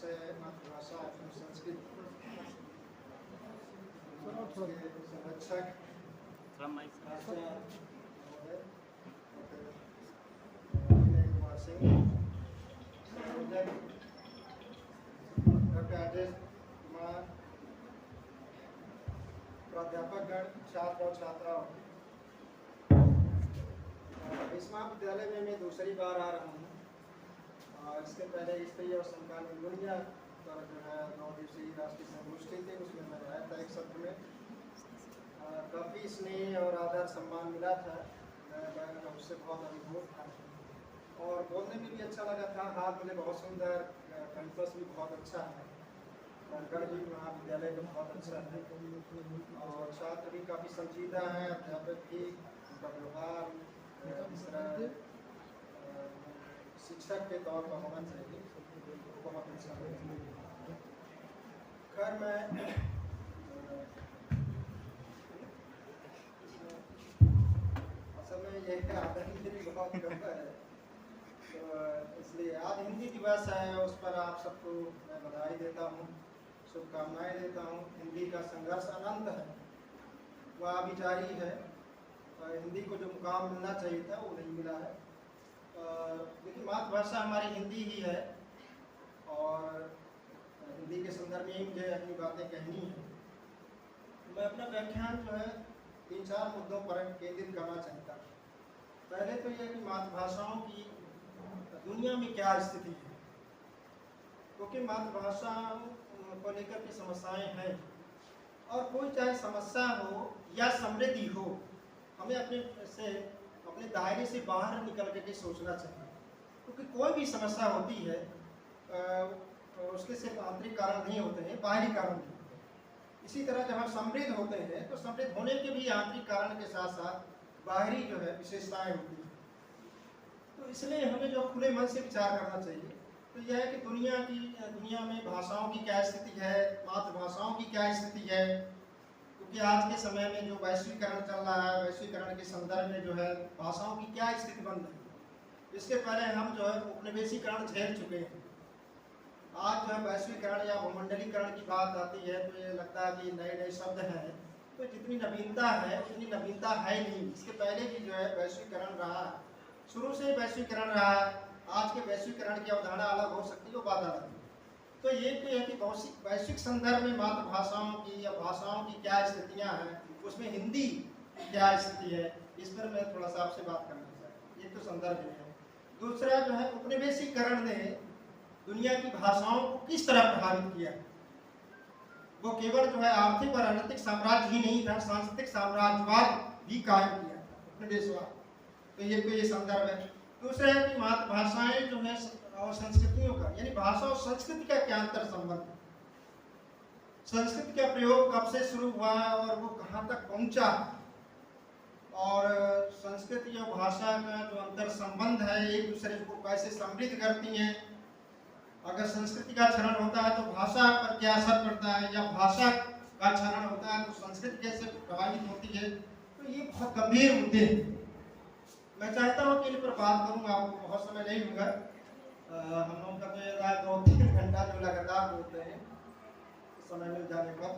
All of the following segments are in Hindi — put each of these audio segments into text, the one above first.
विषय है मातृभाषा एवं संस्कृत के संरक्षक कुमार सिंह, डॉक्टर राजेश कुमार, प्राध्यापकगण, छात्र और छात्राओं, इस महाविद्यालय में मैं दूसरी बार आ रहा हूँ। और इसके पहले स्त्री और समकालीन दुनिया पर जो है 9 दिवसीय राष्ट्रीय संगोष्ठी थी, उसमें मैं आया था एक सत्र में। काफ़ी स्नेह और आदर सम्मान मिला था, मैं उससे बहुत अनुभव था और बोलने में भी अच्छा लगा था। हाथ मुझे बहुत सुंदर, कैंपस भी बहुत अच्छा है, गण भी महाविद्यालय का बहुत अच्छा है और छात्र भी काफ़ी संजीदा हैं, अध्यापक भी, उनका व्यवहार इस तरह शिक्षक के तौर पर होना चाहिए, बहुत अच्छा है। खैर मैं असल में ये है आधा हिंदी भी बहुत कम है, तो इसलिए आज हिंदी दिवस है, उस पर आप सबको मैं बधाई देता हूँ, शुभकामनाएं देता हूँ। हिंदी का संघर्ष अनंत है, वह अभी जारी है। हिंदी को जो मुकाम मिलना चाहिए था वो नहीं मिला है। लेकिन मातृभाषा हमारी हिंदी ही है और हिंदी के संदर्भ में ही मुझे अपनी बातें कहनी है। मैं अपना व्याख्यान जो है 3-4 मुद्दों पर केंद्रित करना चाहता हूँ। पहले तो यह कि मातृभाषाओं की दुनिया में क्या स्थिति है, क्योंकि मातृभाषा को लेकर के समस्याएं हैं और कोई चाहे समस्या हो या समृद्धि हो, हमें अपने दायरे से बाहर निकल करके सोचना चाहिए, क्योंकि कोई भी समस्या होती है उसके सिर्फ आंतरिक कारण नहीं होते हैं, बाहरी कारण भी होते हैं। इसी तरह जब हम समृद्ध होते हैं तो समृद्ध होने के भी आंतरिक कारण के साथ साथ बाहरी जो है विशेषताएं होती हैं। तो इसलिए हमें जो खुले मन से विचार करना चाहिए तो यह है कि दुनिया में भाषाओं की क्या स्थिति है, मातृभाषाओं की क्या स्थिति है, क्योंकि आज के समय में जो वैश्वीकरण चल रहा है, वैश्वीकरण के संदर्भ में जो है भाषाओं की क्या स्थिति बन रही है। इसके पहले हम जो है उपनिवेशीकरण झेल चुके हैं। आज जो है वैश्वीकरण या भूमंडलीकरण की बात आती है तो ये लगता है कि नए नए शब्द हैं, तो जितनी नवीनता है उतनी नवीनता है नहीं। इसके पहले भी जो है वैश्वीकरण रहा है, शुरू से वैश्वीकरण रहा है। आज के वैश्वीकरण की अवधारणा अलग हो सकती है, वो बात अलग है। तो ये है कि वैश्विक संदर्भ में मातृभाषाओं की या भाषाओं की क्या स्थितियाँ हैं, उसमें हिंदी की क्या स्थिति है, इस पर मैं थोड़ा सा आपसे बात करना चाहता हूँ। ये तो संदर्भ है। दूसरा जो है उपनिवेशीकरण ने दुनिया की भाषाओं को किस तरह प्रभावित किया। वो केवल जो है आर्थिक और अनैतिक साम्राज्य ही नहीं था, सांस्कृतिक साम्राज्यवाद भी कायम किया था, उपनिवेशवाद। तो ये संदर्भ है। दूसरा है कि मातृभाषाएं जो है और संस्कृतियों का, यानी भाषा और संस्कृति का क्या अंतर संबंध है, संस्कृत का प्रयोग कब से शुरू हुआ और वो कहाँ तक पहुँचा, और संस्कृति और भाषा का जो अंतर संबंध है एक दूसरे को कैसे समृद्ध करती हैं। अगर संस्कृति का क्षरण होता है तो भाषा पर क्या असर पड़ता है, या भाषा का क्षरण होता है तो संस्कृति कैसे प्रभावित होती है। तो ये बहुत गंभीर मुद्दे हैं। मैं चाहता हूँ कि इन पर बात करूँ, आपको बहुत समय नहीं लूँगा। हम लोगों का तो ये 2-3 घंटा जो लगातार बोलते हैं समय मिल जाने पर।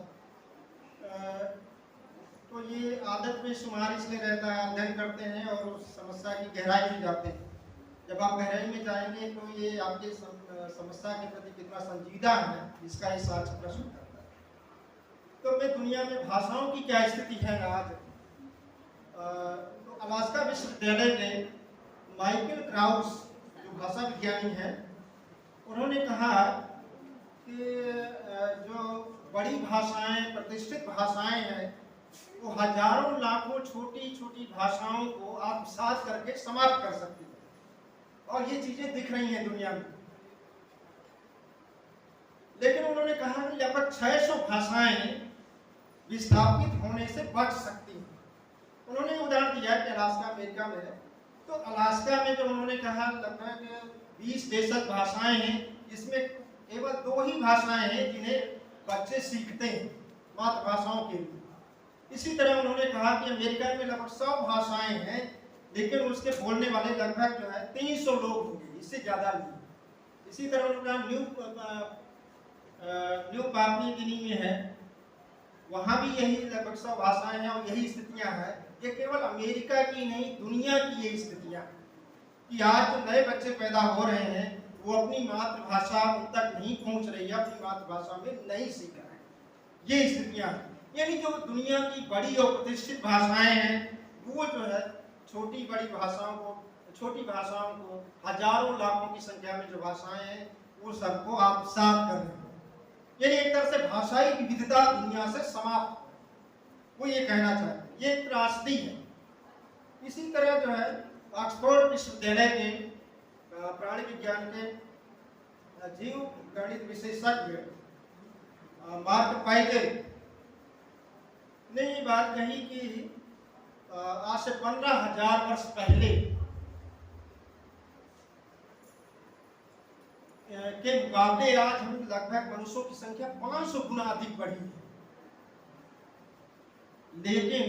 तो ये आदत में शुमार इसलिए रहता है, अध्ययन करते हैं और उस समस्या की गहराई में जाते हैं। जब आप गहराई में जाएंगे तो ये आपके समस्या के प्रति कितना संजीदा है इसका ये साक्ष्य प्रश्न करता है। तो मैं दुनिया में भाषाओं की क्या स्थिति है आज। तो अलास्का विश्वविद्यालय के माइकल क्राउस जो भाषा विज्ञानी हैं, उन्होंने कहा कि जो बड़ी भाषाएं, प्रतिष्ठित भाषाएं हैं, वो हजारों लाखों छोटी छोटी भाषाओं को आत्मसात करके समाप्त कर सकती है, और ये चीजें दिख रही हैं दुनिया में। लेकिन उन्होंने कहा कि लगभग 600 भाषाएं विस्थापित होने से बच सकती हैं। उन्होंने उदाहरण दिया कि अलास्का अमेरिका में है, तो अलास्का में जो उन्होंने कहा लगभग 20-63 भाषाएं हैं, इसमें केवल 2 ही भाषाएं हैं जिन्हें बच्चे सीखते हैं मातृभाषाओं के लिए। इसी तरह उन्होंने कहा कि अमेरिका में लगभग 100 भाषाएं हैं, लेकिन उसके बोलने वाले लगभग जो है 300 लोग होंगे, इससे ज़्यादा नहीं। इसी तरह उन्होंने न्यू पापुआ गिनी में है, वहाँ भी यही लगभग 100 भाषाएं हैं और यही स्थितियाँ हैं। ये केवल अमेरिका की नहीं, दुनिया की ये स्थितियाँ कि आज जो नए बच्चे पैदा हो रहे हैं वो अपनी मातृभाषा उन तक नहीं पहुँच रही है, अपनी मातृभाषा में नहीं सीख रहे हैं, ये स्थितियाँ हैं। यानी जो दुनिया की बड़ी और प्रतिष्ठित भाषाएं हैं वो जो है छोटी भाषाओं को हजारों लाखों की संख्या में जो भाषाएं हैं वो सबको आत्मसात कर रहे हैं। यानी एक तरह से भाषाई विविधता दुनिया से समाप्त, वो ये कहना चाहते हैं, ये एक त्रासदी है। इसी तरह जो है ऑक्सफोर्ड विश्वविद्यालय के प्राणी विज्ञान के जीव गणित विशेषज्ञ मार्क पाइजर ने ये बात कही कि आज से 15,000 वर्ष पहले के मुकाबले आज हम लगभग मनुष्यों की संख्या 500 गुना अधिक बढ़ी है, लेकिन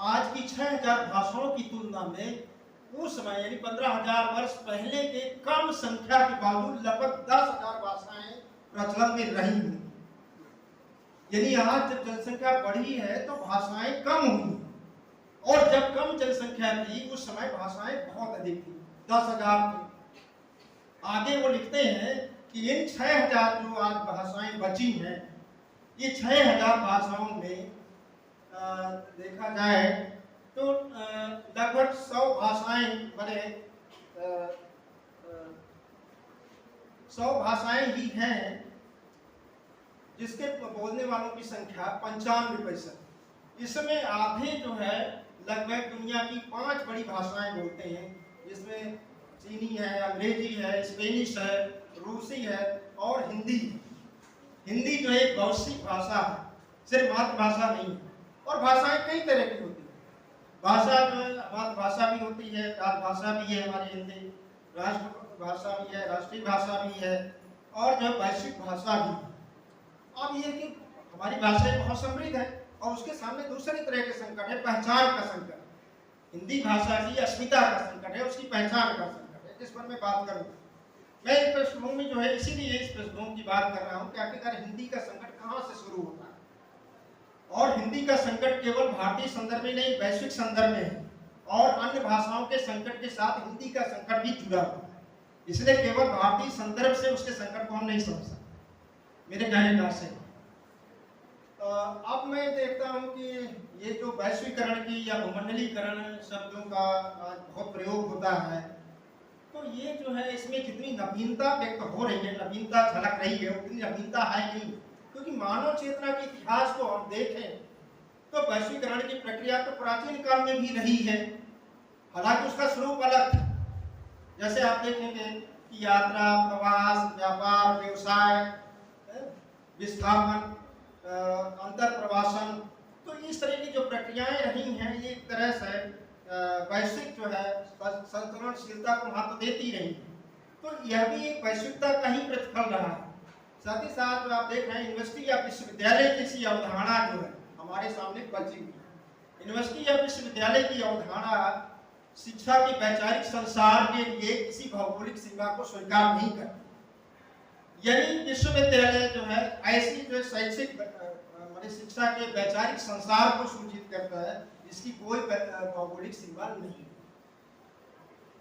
आज की 6,000 भाषाओं की तुलना में उस समय यानी 15,000 वर्ष पहले के कम संख्या के बावजूद लगभग 10,000 भाषाएं प्रचलन में रही हुई। यानी आज जब जनसंख्या बढ़ी है तो भाषाएं कम हुई, और जब कम जनसंख्या थी उस समय भाषाएं बहुत अधिक थी, 10,000 थी। आगे वो लिखते हैं कि इन 6,000 जो आज भाषाएं बची हैं, ये 6,000 भाषाओं में देखा जाए तो लगभग 100 भाषाएं बने 100 भाषाएं ही हैं जिसके बोलने वालों की संख्या 95%। इसमें आधे जो है लगभग दुनिया की 5 बड़ी भाषाएं बोलते हैं, जिसमें चीनी है, अंग्रेजी है, स्पेनिश है, रूसी है और हिंदी। हिंदी जो एक वैश्विक भाषा है, सिर्फ मातृभाषा नहीं है। और भाषाएं कई तरह की होती है, भाषा जो है मातृभाषा भी होती है, राजभाषा भी है हमारी हिंदी, राष्ट्रभाषा भी है, राष्ट्रीय भाषा भी है, और जो वैश्विक भाषा भी है। अब ये कि हमारी भाषाएं बहुत समृद्ध है और उसके सामने दूसरे तरह के संकट है, पहचान का संकट। हिंदी भाषा की अस्मिता का संकट है, उसकी पहचान का संकट है, जिस पर मैं बात करूँगा। मैं इस पृष्ठभूमि जो है इसीलिए इस पृष्ठभूमि की बात कर रहा हूँ कि आखिरकार हिंदी का संकट कहाँ से शुरू होता है, और हिंदी का संकट केवल भारतीय संदर्भ में नहीं, वैश्विक संदर्भ में है, और अन्य भाषाओं के संकट के साथ हिंदी का संकट भी जुड़ा हुआ है। इसलिए केवल भारतीय संदर्भ से उसके संकट को हम नहीं समझ सकते, मेरे कहने का से। अब मैं देखता हूँ कि ये जो वैश्वीकरण की या भूमंडलीकरण शब्दों का आज बहुत प्रयोग होता है, तो ये जो है इसमें जितनी नवीनता व्यक्त हो रही है, नवीनता झलक रही है, उतनी नवीनता है नहीं। क्योंकि मानव चेतना के इतिहास को हम देखें तो वैश्वीकरण की प्रक्रिया तो प्राचीन काल में भी रही है, हालांकि उसका स्वरूप अलग था। जैसे आप देखेंगे कि यात्रा, प्रवास, व्यापार, व्यवसाय, विस्थापन, अंतर प्रवासन, तो इस तरह की जो प्रक्रियाएं रही हैं ये एक तरह से वैश्विक जो है संतुलनशीलता को महत्व देती रही। तो यह भी एक वैश्विकता का ही प्रतिफल रहा है। साथ ही साथ जो आप देख रहे हैं यूनिवर्सिटी या विश्वविद्यालय की सी अवधारणा जो है हमारे सामने बची हुई है। यूनिवर्सिटी या विश्वविद्यालय की अवधारणा शिक्षा के वैचारिक संसार के लिए किसी भौगोलिक सीमा को स्वीकार नहीं करती। यानी विश्वविद्यालय जो है ऐसी जो शैक्षिक शिक्षा के वैचारिक संसार को सूचित करता है जिसकी कोई भौगोलिक सीमा नहीं।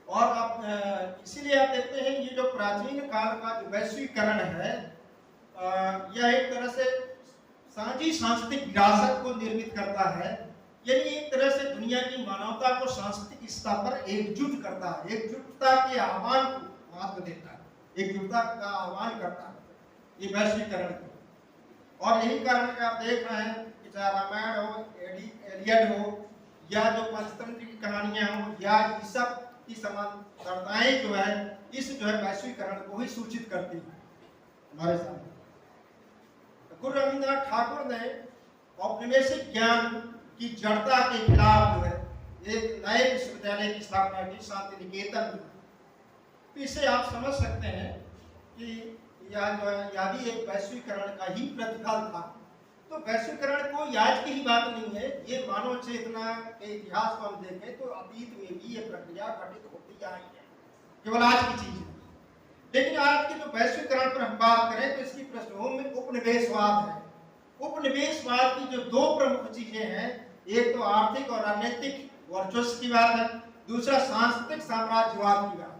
और आप इसीलिए आप देखते हैं ये जो प्राचीन काल का जो वैश्वीकरण है यह एक तरह से साझी सांस्कृतिक विरासत को निर्मित करता है। यानी एक तरह से दुनिया की मानवता को सांस्कृतिक स्तर पर एकजुट करता है, एकजुटता के आह्वान को महत्व देता है, एकजुटता का आह्वान करता है ये वैश्वीकरण को। और यही कारण है आप देख रहे हैं कि चाहे रामायण हो, एलियड हो, या जो पंचतंत्र की कहानियां हो, या इस सब की समानताएं जो है इस जो है वैश्वीकरण को ही सूचित करती है हमारे सामने। गुरु रविन्द्रनाथ ठाकुर ने औपनिवेशिक ज्ञान की जड़ता के खिलाफ जो है एक नए विश्वविद्यालय की स्थापना की, शांति निकेतन में। तो इससे आप समझ सकते हैं कि यह जो है यह भी एक वैश्वीकरण का ही प्रतिफल था। तो वैश्वीकरण कोई आज की ही बात नहीं है, ये मानव चेतना के इतिहास को हम देखें तो अतीत में भी ये प्रक्रिया घटित होती आई है, केवल आज की चीज है। लेकिन आज के जो वैश्वीकरण पर हम बात करें तो इसकी पृष्ठभूमि में उपनिवेशवाद है। उपनिवेशवाद की जो दो प्रमुख चीजें हैं, एक तो आर्थिक और राजनीतिक वर्चस्व की बात है, दूसरा सांस्कृतिक साम्राज्यवाद की बात,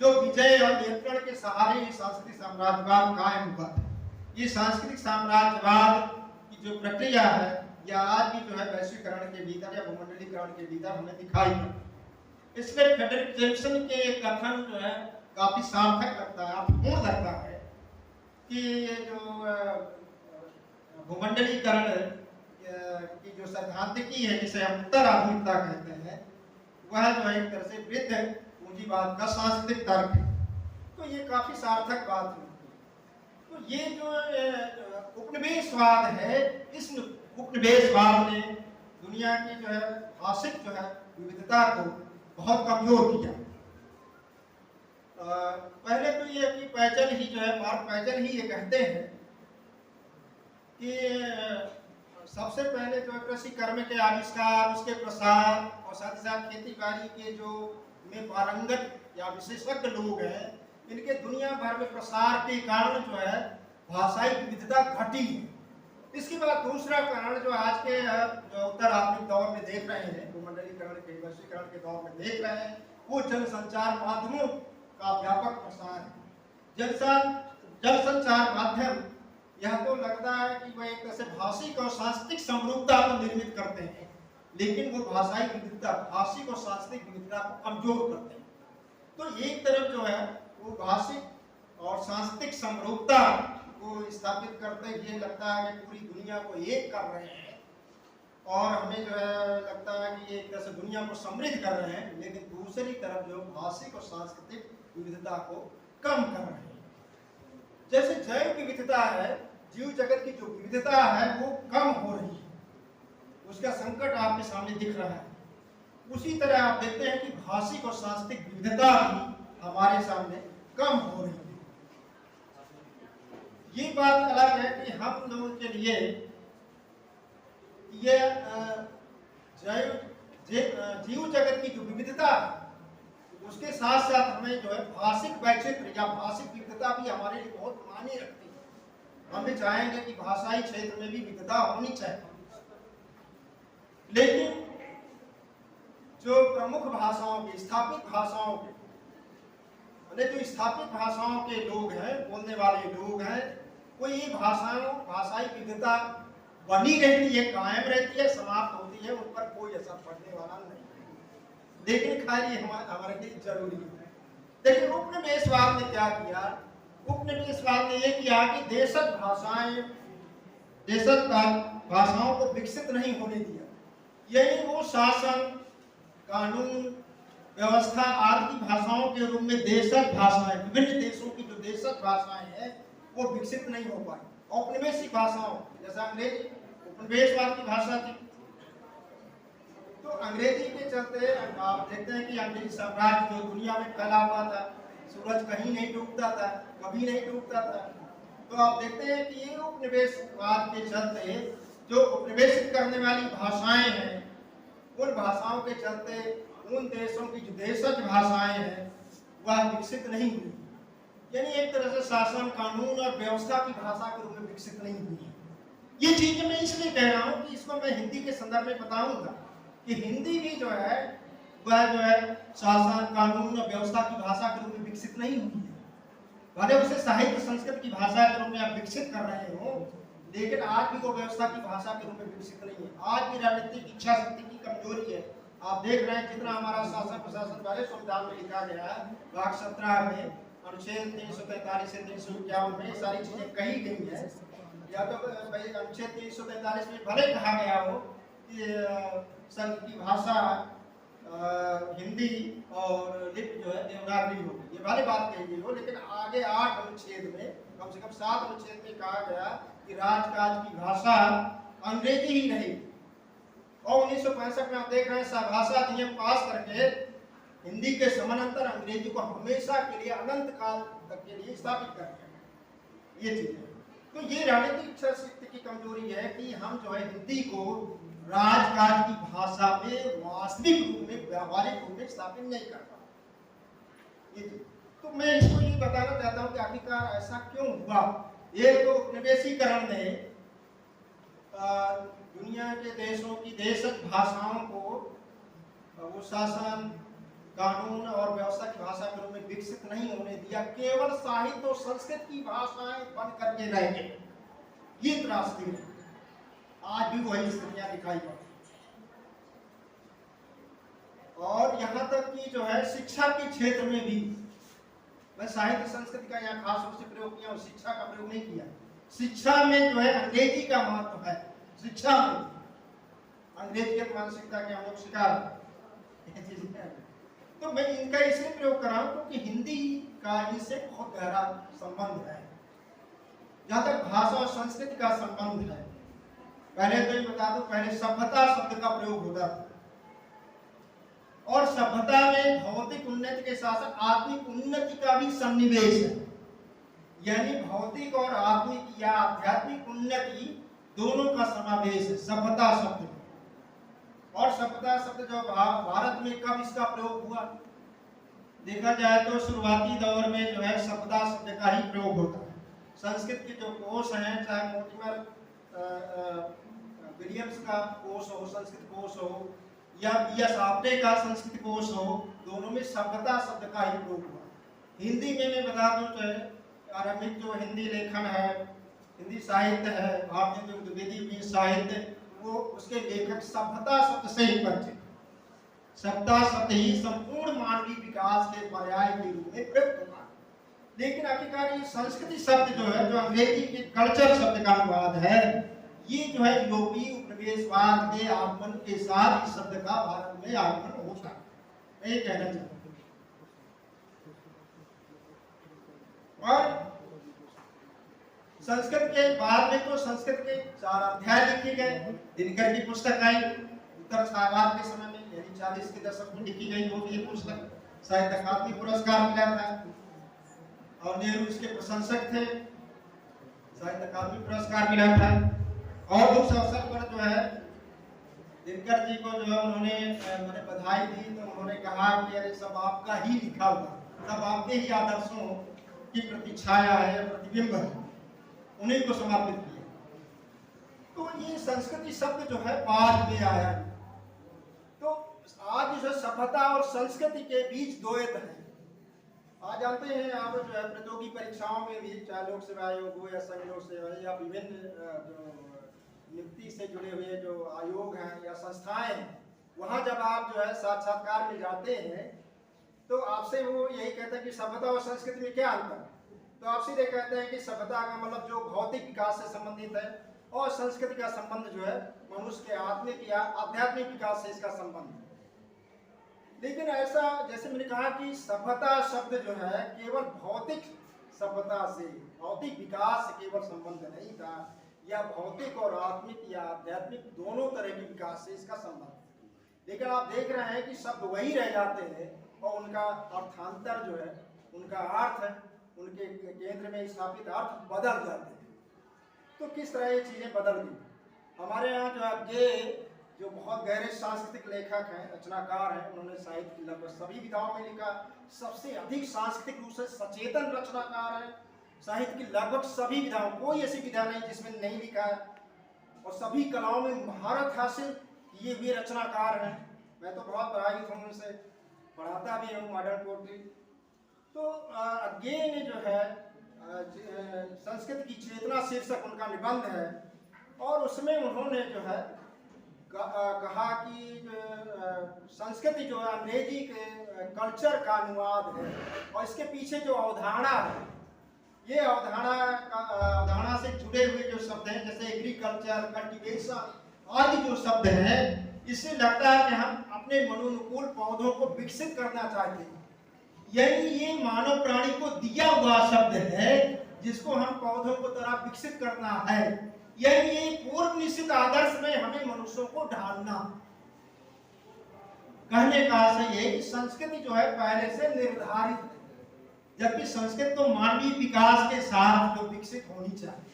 जो विजय और नियंत्रण के सहारे ये सांस्कृतिक साम्राज्यवाद कायम हुआ है। ये सांस्कृतिक साम्राज्यवाद की जो प्रक्रिया है या आज भी जो है वैश्वीकरण के भीतर या भूमंडलीकरण के भीतर हमें दिखाई है। इसमें फ्रेडरिक जेम्सन के कथन जो है काफी सार्थक लगता है, अर्थपूर्ण लगता है कि ये जो भूमंडलीकरण की जो सैद्धांतिकी है, जिसे हम उत्तर आधुनिकता कहते हैं, वह जो है एक तरह से वृद्ध पूंजीवाद का सांस्कृतिक तर्क है। तो ये काफी सार्थक बात है। तो ये जो उपनिवेशवाद है, इस उपनिवेशवाद ने दुनिया की जो है भाषिक जो है विविधता को बहुत कमजोर किया। पहले तो ये कि पैचल ही जो है, मार्क पैचल ही ये कहते हैं कि सबसे पहले जो कृषि कर्म के आविष्कार, उसके प्रसार और साथ ही साथ खेती बाड़ी के जो में पारंगत या विशेषज्ञ लोग हैं, इनके दुनिया भर में प्रसार के कारण जो है भाषाई विविधता घटी है। इसके बाद दूसरा कारण जो आज के जो उत्तर आधुनिक दौर में देख रहे हैं, भूमंडलीकरण के वैश्वीकरण के दौर में देख रहे हैं, वो जनसंचार माध्यमों का व्यापक प्रसार है। जनसंचार माध्यम यह तो लगता है कि वह एक तरह से भाषिक और सांस्कृतिक समरूपता को निर्मित करते हैं, लेकिन वो भाषाई विविधता, भाषिक और सांस्कृतिक विविधता को कमजोर करते हैं। तो एक तरफ जो है वो भाषिक और सांस्कृतिक समरूपता को स्थापित करते ये लगता है कि पूरी दुनिया को एक कर रहे हैं और हमें जो है लगता है कि ये एक तरह से दुनिया को समृद्ध कर रहे हैं, लेकिन दूसरी तरफ जो भाषिक और सांस्कृतिक विविधता को कम कर रहे हैं। जैसे जैव विविधता है, जीव जगत की जो विविधता है वो कम हो रही है, उसका संकट आपके सामने दिख रहा है। उसी तरह आप देखते हैं कि भाषिक और सांस्कृतिक विविधता भी हमारे सामने कम हो रही है। ये बात अलग है कि हम लोगों के लिए ये जीव जगत की जो विविधता है उसके साथ साथ हमें जो है भाषिक वैचित्र्य या भाषिक विविधता भी हमारे लिए बहुत मायने रखती है। हम भी चाहेंगे कि भाषाई क्षेत्र में भी विविधता होनी चाहिए, लेकिन जो प्रमुख भाषाओं के, स्थापित भाषाओं के, जो स्थापित भाषाओं के लोग हैं, बोलने वाले लोग हैं, वो ये भाषाई विविधता बनी रहती है, कायम रहती है, समाप्त होती है, उन पर कोई असर पड़ने वाला नहीं। लेकिन खैर ये हमारे लिए जरूरी है। लेकिन उपनिवेशवाद ने क्या किया? उपनिवेशवाद ने ये किया कि देशज भाषाओं को विकसित नहीं होने दिया। यही वो शासन, कानून, व्यवस्था आदि की भाषाओं के रूप में देशज भाषाएं, विभिन्न देशों की जो देशज भाषाएं हैं वो विकसित नहीं हो पाई। औपनिवेशिक भाषाओं जैसा अंग्रेजी उपनिवेशवाद की भाषा थी, तो अंग्रेजी के चलते आप देखते हैं कि अंग्रेजी साम्राज्य जो दुनिया में फैला हुआ था, सूरज कहीं नहीं डूबता था, कभी नहीं डूबता था। तो आप देखते हैं कि ये उपनिवेशवाद के चलते जो उपनिवेशित करने वाली भाषाएं हैं, उन भाषाओं के चलते उन देशों की जो देशज भाषाएं हैं वह विकसित नहीं हुई। यानी एक तरह से शासन, कानून और व्यवस्था की भाषा के रूप में विकसित नहीं हुई है। ये चीज मैं इसलिए कह रहा हूँ कि इसको मैं हिंदी के संदर्भ में बताऊंगा कि हिंदी भी जो है वह जो है शासन, कानून और व्यवस्था की भाषा के रूप में विकसित नहीं हुई है। भले उसे साहित्य संस्कृत की भाषा के रूप में आप विकसित कर रहे हो, लेकिन आज भी वो व्यवस्था की भाषा के रूप में विकसित नहीं है। आज भी राजनीतिक इच्छा शक्ति की कमजोरी है। आप देख रहे हैं जितना हमारा शासन प्रशासन वाले संविधान में लिखा गया है, भाग 17 में अनुच्छेद 343 से 351 में सारी चीजें कही गई है। या तो अनुच्छेद 343 में भले कहा गया हो कि संघ की भाषा हिंदी और लिपि जो है देवनागरी होगी, ये वाली बात कही गई हो, लेकिन आगे 8 अनुच्छेद में, कम से कम 7 अनुच्छेद में कहा गया कि राजकाज की भाषा अंग्रेजी ही रहेगी। और 1965 में आप देख रहे हैं भाषा अधिनियम पास करके हिंदी के समानांतर अंग्रेजी को हमेशा के लिए, अनंत काल तक के लिए स्थापित कर दिया। ये चीज है। तो ये राजनीतिक इच्छा शक्ति की कमजोरी है कि हम जो है हिंदी को राजकाज की भाषा में वास्तविक रूप में, व्यावहारिक रूप में स्थापित नहीं कर पाते। तो मैं इसको ये बताना चाहता हूँ कि आखिरकार ऐसा क्यों हुआ। ये तो उपनिवेशीकरण ने दुनिया के देशों की देशज भाषाओं को वो शासन, कानून और व्यवस्था की भाषा के रूप में विकसित नहीं होने दिया, केवल साहित्य और संस्कृत की भाषाएं बन करके रह गए। ये त्रासदी है, आज भी वही स्थितियां दिखाई पड़ती। और यहाँ तक कि जो है शिक्षा के क्षेत्र में भी, मैं साहित्य संस्कृति का यहाँ खास रूप से प्रयोग किया और शिक्षा का प्रयोग नहीं किया। शिक्षा में जो है अंग्रेजी का महत्व है। शिक्षा में अंग्रेजी मानसिकता के हम लोग शिकार, तो मैं इनका इसलिए प्रयोग कर रहा हूँ क्योंकि हिंदी का इनसे बहुत गहरा संबंध है। जहाँ तक भाषा और संस्कृति का संबंध है, पहले तो ये बता दूं, पहले सभ्यता शब्द का प्रयोग होता था और सभ्यता में भौतिक उन्नति के साथ साथ आत्मिक उन्नति का भी सन्निवेश है। यानी भौतिक और आत्मिक या आध्यात्मिक उन्नति दोनों का समावेश है सभ्यता शब्द में। और सभ्यता शब्द जो भारत में कब इसका प्रयोग हुआ, देखा जाए तो शुरुआती दौर में जो है सभ्यता शब्द का ही प्रयोग होता है। संस्कृत के जो कोश हैं, चाहे मोर्टिमर विलियम्स का कोश हो, संस्कृत कोश हो, या B.S. आपटे का संस्कृत कोश हो, दोनों में सभ्यता शब्द का ही प्रयोग हुआ। हिंदी में मैं बता दूं तो आरंभिक जो हिंदी लेखन है, हिंदी साहित्य है, भारतीय जो द्विवेदी साहित्य, वो उसके लेखक सभ्यता शब्द से ही परिचित। सभ्यता शब्द ही संपूर्ण मानवीय विकास के पर्याय के रूप में प्रयुक्त होता है। लेकिन आखिरकार ये संस्कृति शब्द जो है, जो अंग्रेजी के कल्चर शब्द का अनुवाद है, ये जो है यूरोपीय उपनिवेशवाद के आगमन के साथ इस शब्द का भारत में आगमन होता है, मैं ये कहना चाहता हूँ। और संस्कृत के बाद में तो संस्कृत के 4 अध्याय लिखे गए। दिनकर की पुस्तक आई उत्तर सार्वहात के समय में, यानी 40 के दशक में लिखी गई वो ये पुस्तक, साहित्य अकादमी पुरस्कार मिला था और नेहरू इसके प्रशंसक थे, साहित्य अकादमी पुरस्कार मिला था। और उस अवसर पर जो है दिनकर जी को जो है उन्होंने मैंने बधाई दी, तो उन्होंने कहा कि अरे सब आपका ही लिखा हुआ, सब आपके ही आदर्शों की प्रतिछाया है, प्रतिबिंब है, उन्हीं को समर्पित किया। तो ये संस्कृति शब्द जो है बाद में आया। तो आज जो सभ्यता और संस्कृति के बीच द्वैत है। आज जानते हैं आप जो है प्रतियोगी परीक्षाओं में भी, चाहे लोक सेवा आयोग हो या संघ लोक सेवा या विभिन्न जो नियुक्ति से जुड़े हुए जो आयोग हैं या संस्थाएं हैं, वहां जब आप जो है साक्षात्कार में जाते हैं तो आपसे वो यही कहते हैं कि सभ्यता और संस्कृति में क्या अंतर है। तो आप सीधे कहते हैं कि सभ्यता का मतलब जो भौतिक विकास से संबंधित है और संस्कृति का संबंध जो है मनुष्य के आत्मिक या आध्यात्मिक विकास से इसका संबंध है। लेकिन ऐसा, जैसे मैंने कहा कि सभ्यता शब्द जो है केवल भौतिक सभ्यता से, भौतिक विकास से केवल संबंध नहीं था, या भौतिक और आत्मिक या आध्यात्मिक दोनों तरह के विकास से इसका संबंध। लेकिन आप देख रहे हैं कि शब्द वही रह जाते हैं और उनका अर्थांतर जो है, उनका अर्थ है, उनके केंद्र में स्थापित अर्थ बदल जाते हैं। तो किस तरह ये चीजें बदल गई। हमारे यहाँ जो आपके जो बहुत गहरे सांस्कृतिक लेखक हैं, रचनाकार हैं, उन्होंने साहित्य की लगभग सभी विधाओं में लिखा। सबसे अधिक सांस्कृतिक रूप से सचेतन रचनाकार है। साहित्य की लगभग सभी विधाओं, कोई ऐसी विधा नहीं जिसमें नहीं लिखा है, और सभी कलाओं में महारत हासिल किए हुए रचनाकार हैं। मैं तो बहुत प्रभावित हूँ उनसे, पढ़ाता भी हूँ मॉडर्न पोएट्री। तो अज्ञेय ने जो है संस्कृत की चेतना शीर्षक उनका निबंध है, और उसमें उन्होंने जो है कहा कि संस्कृति जो है अंग्रेजी के कल्चर का अनुवाद है, और इसके पीछे जो अवधारणा है, ये अवधारणा से जुड़े हुए जो शब्द हैं, जैसे एग्रीकल्चर, कल्टीवेशन आदि जो शब्द हैं, इससे लगता है कि हम अपने मनोनुकूल पौधों को विकसित करना चाहते हैं। यानी ये मानव प्राणी को दिया हुआ शब्द है जिसको हम पौधों को तरह विकसित करना है। यानी ये पूर्व निश्चित आदर्श में हमें मनुष्यों को ढालना। कहने का आशय ये कि संस्कृति जो है पहले से निर्धारित है, जबकि संस्कृत तो मानवीय विकास के साथ जो विकसित होनी चाहिए।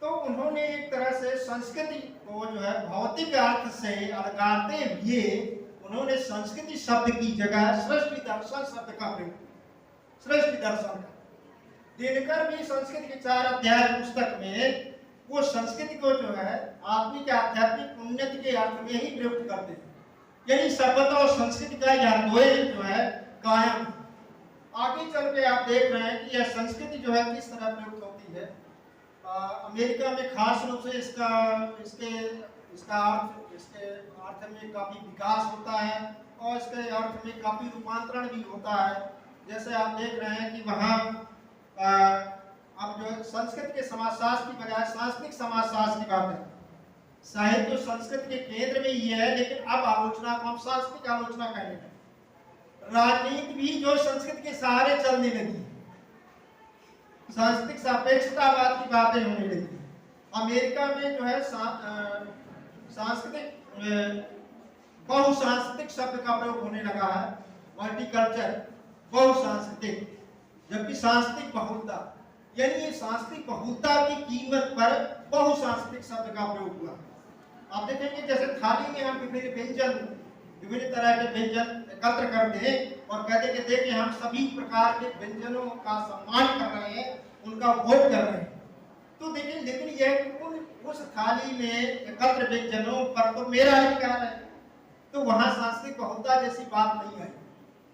तो उन्होंने एक तरह से संस्कृति को जो है भौतिक अर्थ से अलगाते हुए उन्होंने संस्कृति शब्द की जगह सृष्टि दर्शन शब्द का प्रयोग किया। सृष्टि दर्शन का। दिनकर भी संस्कृत के 4 अध्याय पुस्तक में वो संस्कृति को जो है आत्मिक आध्यात्मिक उन्नति के अर्थ में ही प्रयुक्त करते हैं, यानी सभ्यता और संस्कृति का यह द्वय जो है कायम। आगे चल के आप देख रहे हैं कि यह संस्कृति जो है किस तरह प्रयुक्त होती है। अमेरिका में खास रूप से इसका अर्थ में काफी विकास होता है और इसके अर्थ में काफी रूपांतरण भी होता है। जैसे आप देख रहे हैं कि वहाँ अब जो संस्कृत के समाजशास्त्र की बजाय सांस्कृतिक समाजशास्त्र की बात है। साहित्य तो संस्कृत के केंद्र में ही है, लेकिन अब आलोचना को हम सांस्कृतिक आलोचना कहने लगे। राजनीति भी जो संस्कृत के सहारे चलने लगी, सांस्कृतिक सापेक्षतावाद की बातें होने लगी। अमेरिका में जो है सांस्कृतिक बहुसांस्कृतिक शब्द का प्रयोग होने लगा है, मल्टीकल्चर, बहुसांस्कृतिक, जबकि सांस्कृतिक बहुलता, यानी सांस्कृतिक बहुलता की कीमत पर बहुसांस्कृतिक शब्द का प्रयोग हुआ। आप देखेंगे जैसे थाली में हम विभिन्न तरह के व्यंजन एकत्र करते हैं और कहते हैं कि देखिए हम सभी प्रकार के व्यंजनों का सम्मान कर रहे हैं, उनका उपभोग कर रहे हैं। तो देखिए, लेकिन यह उस थाली में एकत्र व्यंजनों पर तो मेरा अधिकार है, तो वहां सांस्कृतिक बहुलता जैसी बात नहीं है।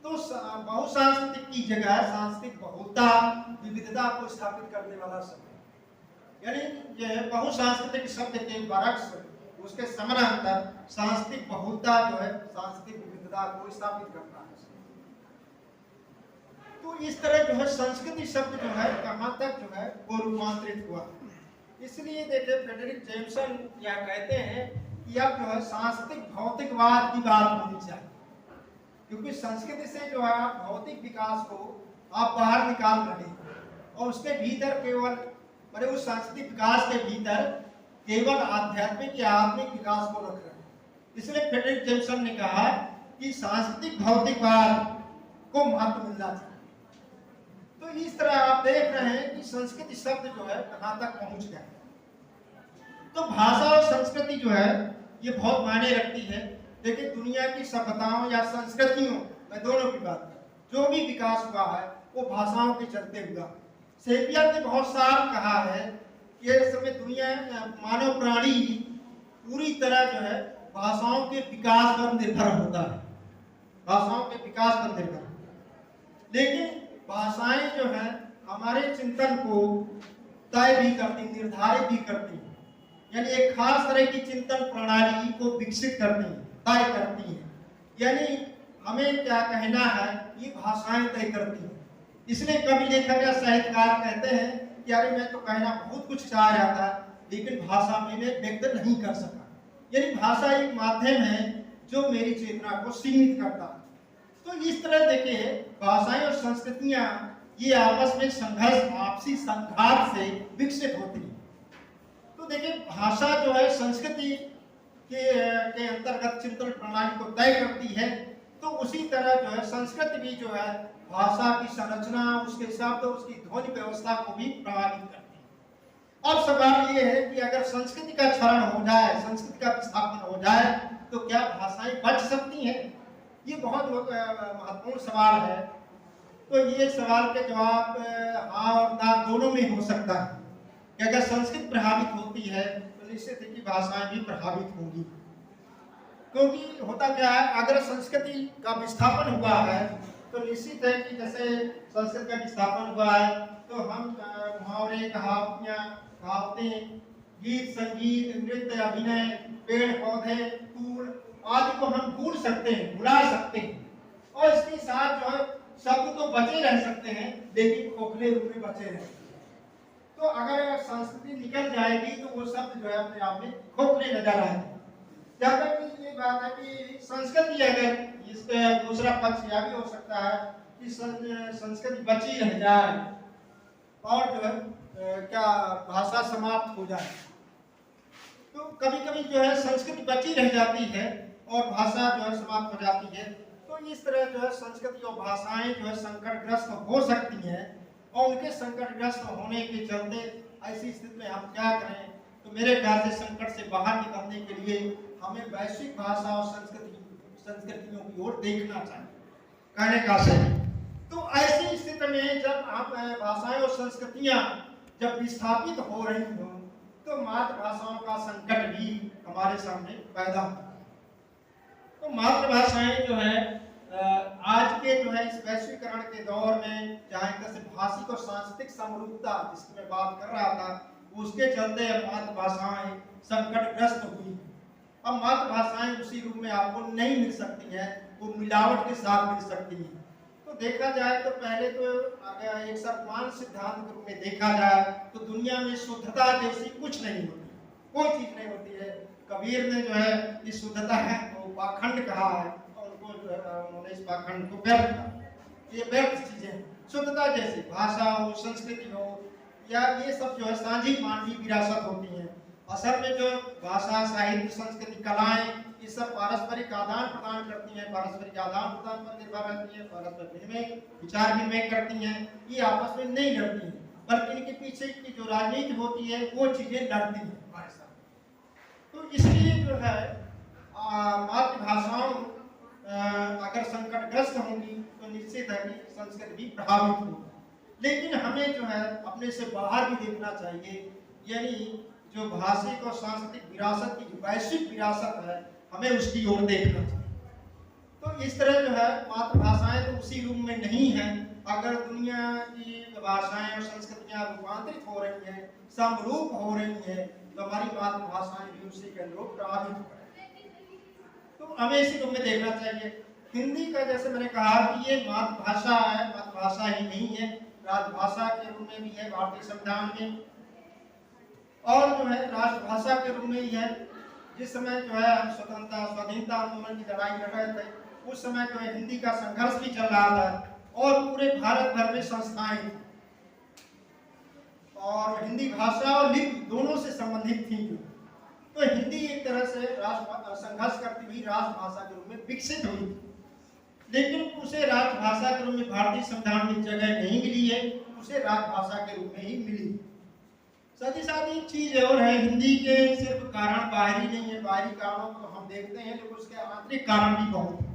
तो बहुसांस्कृतिक की जगह सांस्कृतिक बहुलता, विविधता को स्थापित करने वाला शब्द, यानी यह बहुसांस्कृतिक शब्द के बरक्स उसके समानांतर सांस्कृतिक बहुलता जो है सांस्कृतिक विविधता को स्थापित करता है। तो इस तरह जो है संस्कृति शब्द जो है कहां तक जो है वो रूपांतरित हुआ। इसलिए देखिए फ्रेडरिक जेम्सन क्या कहते हैं कि अब जो है सांस्कृतिक भौतिकवाद की बात होनी चाहिए, क्योंकि संस्कृति से जो है आप भौतिक विकास को आप बाहर निकाल रहे हैं और उसके भीतर केवल उस सांस्कृतिक विकास के भीतर केवल आध्यात्मिक या आत्मिक विकास को रख रहे हैं। इसलिए फ्रेडरिक जेम्सन ने कहा कि सांस्कृतिक भौतिकवाद को महत्व मिलना चाहिए। तो इस तरह आप देख रहे हैं कि संस्कृति शब्द जो है कहां तक पहुंच गया। तो भाषा और संस्कृति जो है ये बहुत मायने रखती है। देखिए दुनिया की सभ्यताओं या संस्कृतियों में दोनों की बात है, जो भी विकास हुआ है वो भाषाओं के चलते हुआ। शेक्सपियर ने बहुत साफ कहा है कि इस समय दुनिया मानव प्राणी पूरी तरह जो है भाषाओं के विकास पर निर्भर होता है, भाषाओं के विकास पर निर्भर। लेकिन भाषाएं जो है हमारे चिंतन को तय भी करती, निर्धारित भी करती हैं, यानी एक खास तरह की चिंतन प्रणाली को विकसित करती हैं, तय करती हैं। यानी हमें क्या कहना है ये भाषाएं तय करती हैं। इसलिए कवि लेखक या साहित्यकार कहते हैं कि अरे मैं तो कहना बहुत कुछ चाह रहा था लेकिन भाषा में मैं व्यक्त नहीं कर सका। यानी भाषा एक माध्यम है जो मेरी चेतना को सीमित करता है। तो इस तरह देखिए भाषाएं और संस्कृतियां ये आपस में संघर्ष, आपसी संघात से विकसित होती है। तो देखिए भाषा जो है संस्कृति के अंतर्गत चिंतन प्रणाली को तय करती है, तो उसी तरह जो है संस्कृति भी जो है भाषा की संरचना, उसके शब्द, उसकी ध्वनि व्यवस्था को भी प्रभावित करती है। अब सवाल ये है कि अगर संस्कृति का क्षरण हो जाए, संस्कृति का विस्थापन हो जाए, तो क्या भाषाएं बच सकती हैं? ये बहुत महत्वपूर्ण सवाल है। तो ये सवाल के जवाब हाँ और ना दोनों में हो सकता है कि अगर संस्कृति प्रभावित होती है तो निश्चित है कि भाषाएं भी प्रभावित होंगी। क्योंकि होता क्या है, अगर संस्कृति का विस्थापन हुआ है तो निश्चित है कि जैसे संस्कृत का विस्थापन हुआ है तो हम मुहावरे, कहावतें, गीत संगीत, नृत्य, अभिनय, पेड़ पौधे, फूल आदि को हम भूल सकते हैं, भुला सकते हैं। और इसके साथ जो है शब्द तो बचे रह सकते हैं लेकिन खोखले रूप में बचे रहे। तो अगर संस्कृति निकल जाएगी तो वो शब्द जो है अपने आप में खोखले नजर आएंगे। जहाँ तक ये बात है कि संस्कृति, अगर इसका दूसरा पक्ष यह भी हो सकता है कि संस्कृति बची रह जाए और जो है क्या भाषा समाप्त हो जाए। तो कभी कभी जो है संस्कृति बची रह जाती है और भाषा जो है समाप्त हो जाती है। तो इस तरह जो है संस्कृति और भाषाएं जो है संकटग्रस्त हो सकती हैं और उनके संकटग्रस्त होने के चलते ऐसी स्थिति में हम क्या करें? तो मेरे ख्याल से संकट से बाहर निकलने के लिए हमें वैश्विक भाषा और संस्कृतियों की ओर देखना चाहिए। कहने का सही तो ऐसी स्थिति में जब आप भाषाएं और संस्कृतियां जब विस्थापित हो रही हो, तो मातृभाषाओं का संकट भी हमारे सामने पैदा होता है। तो मातृभाषाएं जो है आज के जो है इस वैश्वीकरण के दौर में, जहाँ एक तरह से भाषिक और सांस्कृतिक समरूपता जिसकी मैं बात कर रहा था, उसके चलते मातृभाषाएं संकटग्रस्त हुई। अब मातृभाषाएं उसी रूप में आपको नहीं मिल सकती हैं, वो मिलावट के साथ मिल सकती हैं। तो देखा जाए तो पहले तो अगर एक सर्वमान्य सिद्धांत के रूप में देखा जाए तो दुनिया में शुद्धता जैसी कुछ नहीं होती, कोई चीज नहीं होती है। कबीर ने जो है इस शुद्धता है वो पाखंड कहा है, और उनको जो है उन्होंने इस पाखंड को व्यर्थ कहा। ये व्यर्थ चीजें, शुद्धता जैसी भाषा हो, संस्कृति हो, या ये सब जो है साझी मानवीय विरासत होती है। असल में जो भाषा, साहित्य, संस्कृति, कलाएं, ये सब पारस्परिक आदान प्रदान करती हैं, पारस्परिक आदान प्रदान पर निर्भर रहती हैं, पारस्परिक विनिमय, विचार विनिमय करती हैं। ये आपस में नहीं लड़ती हैं, बल्कि इनके पीछे की जो राजनीति होती है वो चीजें लड़ती हैं हमारे साथ। तो इसलिए जो है मातृभाषाओं अगर संकटग्रस्त होंगी तो निश्चित है कि संस्कृति भी प्रभावित होगी। लेकिन हमें जो है अपने से बाहर भी देखना चाहिए, यानी जो भाषिक और सांस्कृतिक विरासत की जो वैश्विक विरासत है, हमें उसकी ओर देखना चाहिए। तो इस तरह जो है मातृभाषाएं तो उसी रूप में नहीं है। अगर दुनिया की भाषाएं और संस्कृतियां रूपांतरित हो रही हैं, समरूप हो रही हैं, तो हमारी मातृभाषाएं भी उसी के अनुरूप प्रभावित हो रही हैं। तो हमें इसी रूप में देखना चाहिए। हिंदी का जैसे मैंने कहा कि ये मातृभाषा है, मातृभाषा ही नहीं है, राजभाषा के रूप में भी है भारतीय संविधान में, और जो है राष्ट्रभाषा के रूप में ही है। जिस समय जो है हम स्वतंत्रता स्वाधीनता आंदोलन की लड़ाई लड़ रहे थे, उस समय जो है हिंदी का संघर्ष भी चल रहा था, और पूरे भारत भर में संस्थाएं थी, और हिंदी भाषा और लिपि दोनों से संबंधित थी। तो हिंदी एक तरह से राष्ट्र संघर्ष करती हुई राष्ट्रभाषा के रूप में विकसित हुई थी, लेकिन उसे राष्ट्रभाषा के रूप में भारतीय संविधान में जगह नहीं मिली है, उसे राजभाषा के रूप में ही मिली। साथ ही साथ एक चीज और है, हिंदी के सिर्फ कारण बाहरी नहीं है, बाहरी कारणों को हम देखते हैं, लेकिन उसके आंतरिक कारण भी बहुत है।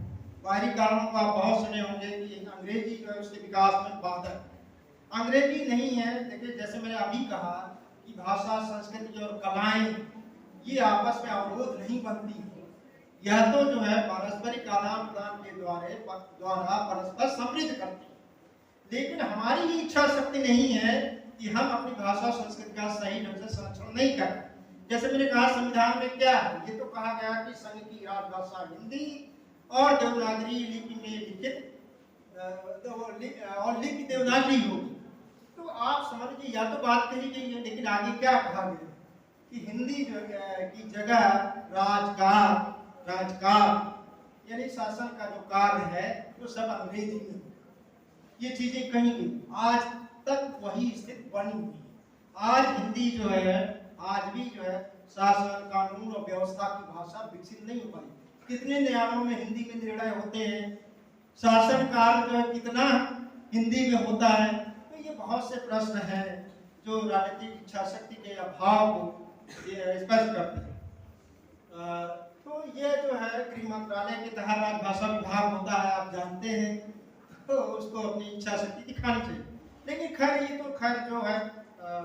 बाहरी कारणों को आप बहुत सुने होंगे कि अंग्रेजी जो है उसके विकास में बाधक, अंग्रेजी नहीं है। देखिए जैसे मैंने अभी कहा कि भाषा, संस्कृति और कलाएं ये आपस में अवरोध नहीं बनती, यह तो जो है पारस्परिक आदान प्रदान के द्वारा परस्पर समृद्ध करती है। लेकिन हमारी ये इच्छा शक्ति नहीं है कि हम अपनी भाषा संस्कृति का सही ढंग से संरक्षण नहीं कर। जैसे मैंने कहा संविधान में क्या है, ये तो कहा गया कि संघ की राजभाषा हिंदी और देवनागरी लिपि में लिखित और लिपि देवनागरी होगी। तो आप समझ लीजिए, या तो बात कही गई है, लेकिन आगे क्या कहा गया कि हिंदी की जगह राजकाज यानी शासन का जो कार्य है वो सब अंग्रेजी में, ये चीजें कही गई। आज तक वही स्थिति बनी हुई है। आज हिंदी जो है, आज भी जो है शासन, कानून और व्यवस्था की भाषा विकसित नहीं हो पाई। कितने न्यायालयों में हिंदी में निर्णय होते हैं, शासन कार्य जो है कितना हिंदी में होता है। तो ये बहुत से प्रश्न हैं जो राजनीतिक इच्छा शक्ति के अभाव को स्पष्ट करते हैं। तो ये जो है गृह मंत्रालय के तहत राजभाषा विभाग होता है, आप जानते हैं, तो उसको अपनी इच्छा शक्ति दिखानी चाहिए। लेकिन खैर ये तो खैर जो है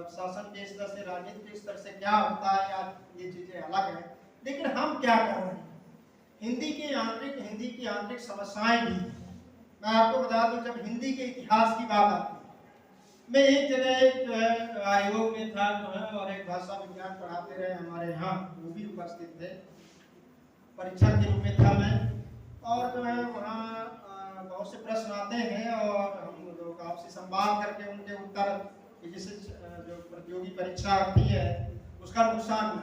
शासन के स्तर से, राजनीति के स्तर से क्या होता है या ये चीजें अलग है। लेकिन हम क्या कर रहे हैं, हिंदी की आंतरिक समस्याएं भी। मैं आपको बता दूं, जब हिंदी के इतिहास की बात आती है, मैं एक जगह जो है आयोग में था जो है, और एक भाषा विज्ञान पढ़ाते रहे हमारे यहाँ, वो भी उपस्थित थे, परीक्षा के रूप में था मैं। और जो है वहाँ बहुत से प्रश्न आते हैं और हम लोग आपसे संवाद करके उनके उत्तर, जैसे जो प्रतियोगी परीक्षा आती है उसका नुकसान,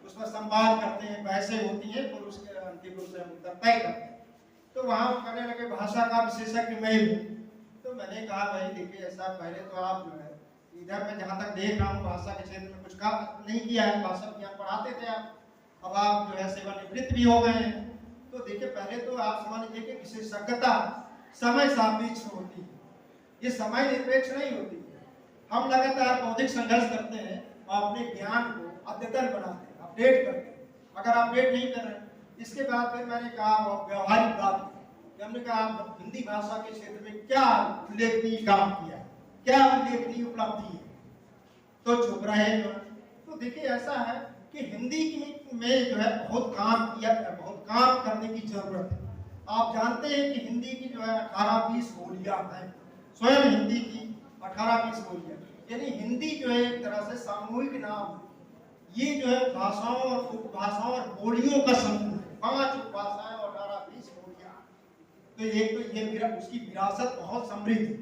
उस पर संवाद करते हैं, बहसें होती हैं, फिर उसके अंतिम रूप से हम उत्तर तय करते हैं। तो वहाँ वो कहने लगे भाषा का विशेषज्ञ मैं हूँ। तो मैंने कहा भाई देखिए, ऐसा पहले तो आप जो है इधर मैं जहाँ तक देख रहा हूँ भाषा के क्षेत्र में कुछ काम नहीं किया है, भाषा विज्ञान पढ़ाते थे आप, अब आप जो है सेवानिवृत्त भी हो गए हैं। तो देखिए पहले तो आप समझ लीजिए कि विशेषज्ञता समय सापेक्ष होती है, ये समय निरपेक्ष नहीं होती है। हम लगातार बौद्धिक संघर्ष करते हैं और अपने ज्ञान को अद्यतन बनाते हैं, अपडेट करते हैं। अगर अपडेट नहीं कर रहे हैं, इसके बाद फिर मैंने कहा वो व्यवहारिक बात कि हमने कहा आप हिंदी भाषा के क्षेत्र में क्या उल्लेखनीय काम किया, क्या उल्लेखनीय उपलब्धि है, तो चुप रहे। तो देखिए ऐसा है कि हिंदी में जो है बहुत काम करने की जरूरत है। आप जानते हैं कि हिंदी की जो है 18-20 बोलियां हैं, स्वयं हिंदी की 18-20 बोलियां, यानी हिंदी जो है एक तरह से सामूहिक नाम है। ये जो है भाषाओं और उपभाषाओं और बोलियों का समूह है, 5 उपभाषाएं और 18-20 बोलियां। तो ये उसकी विरासत बहुत समृद्ध है।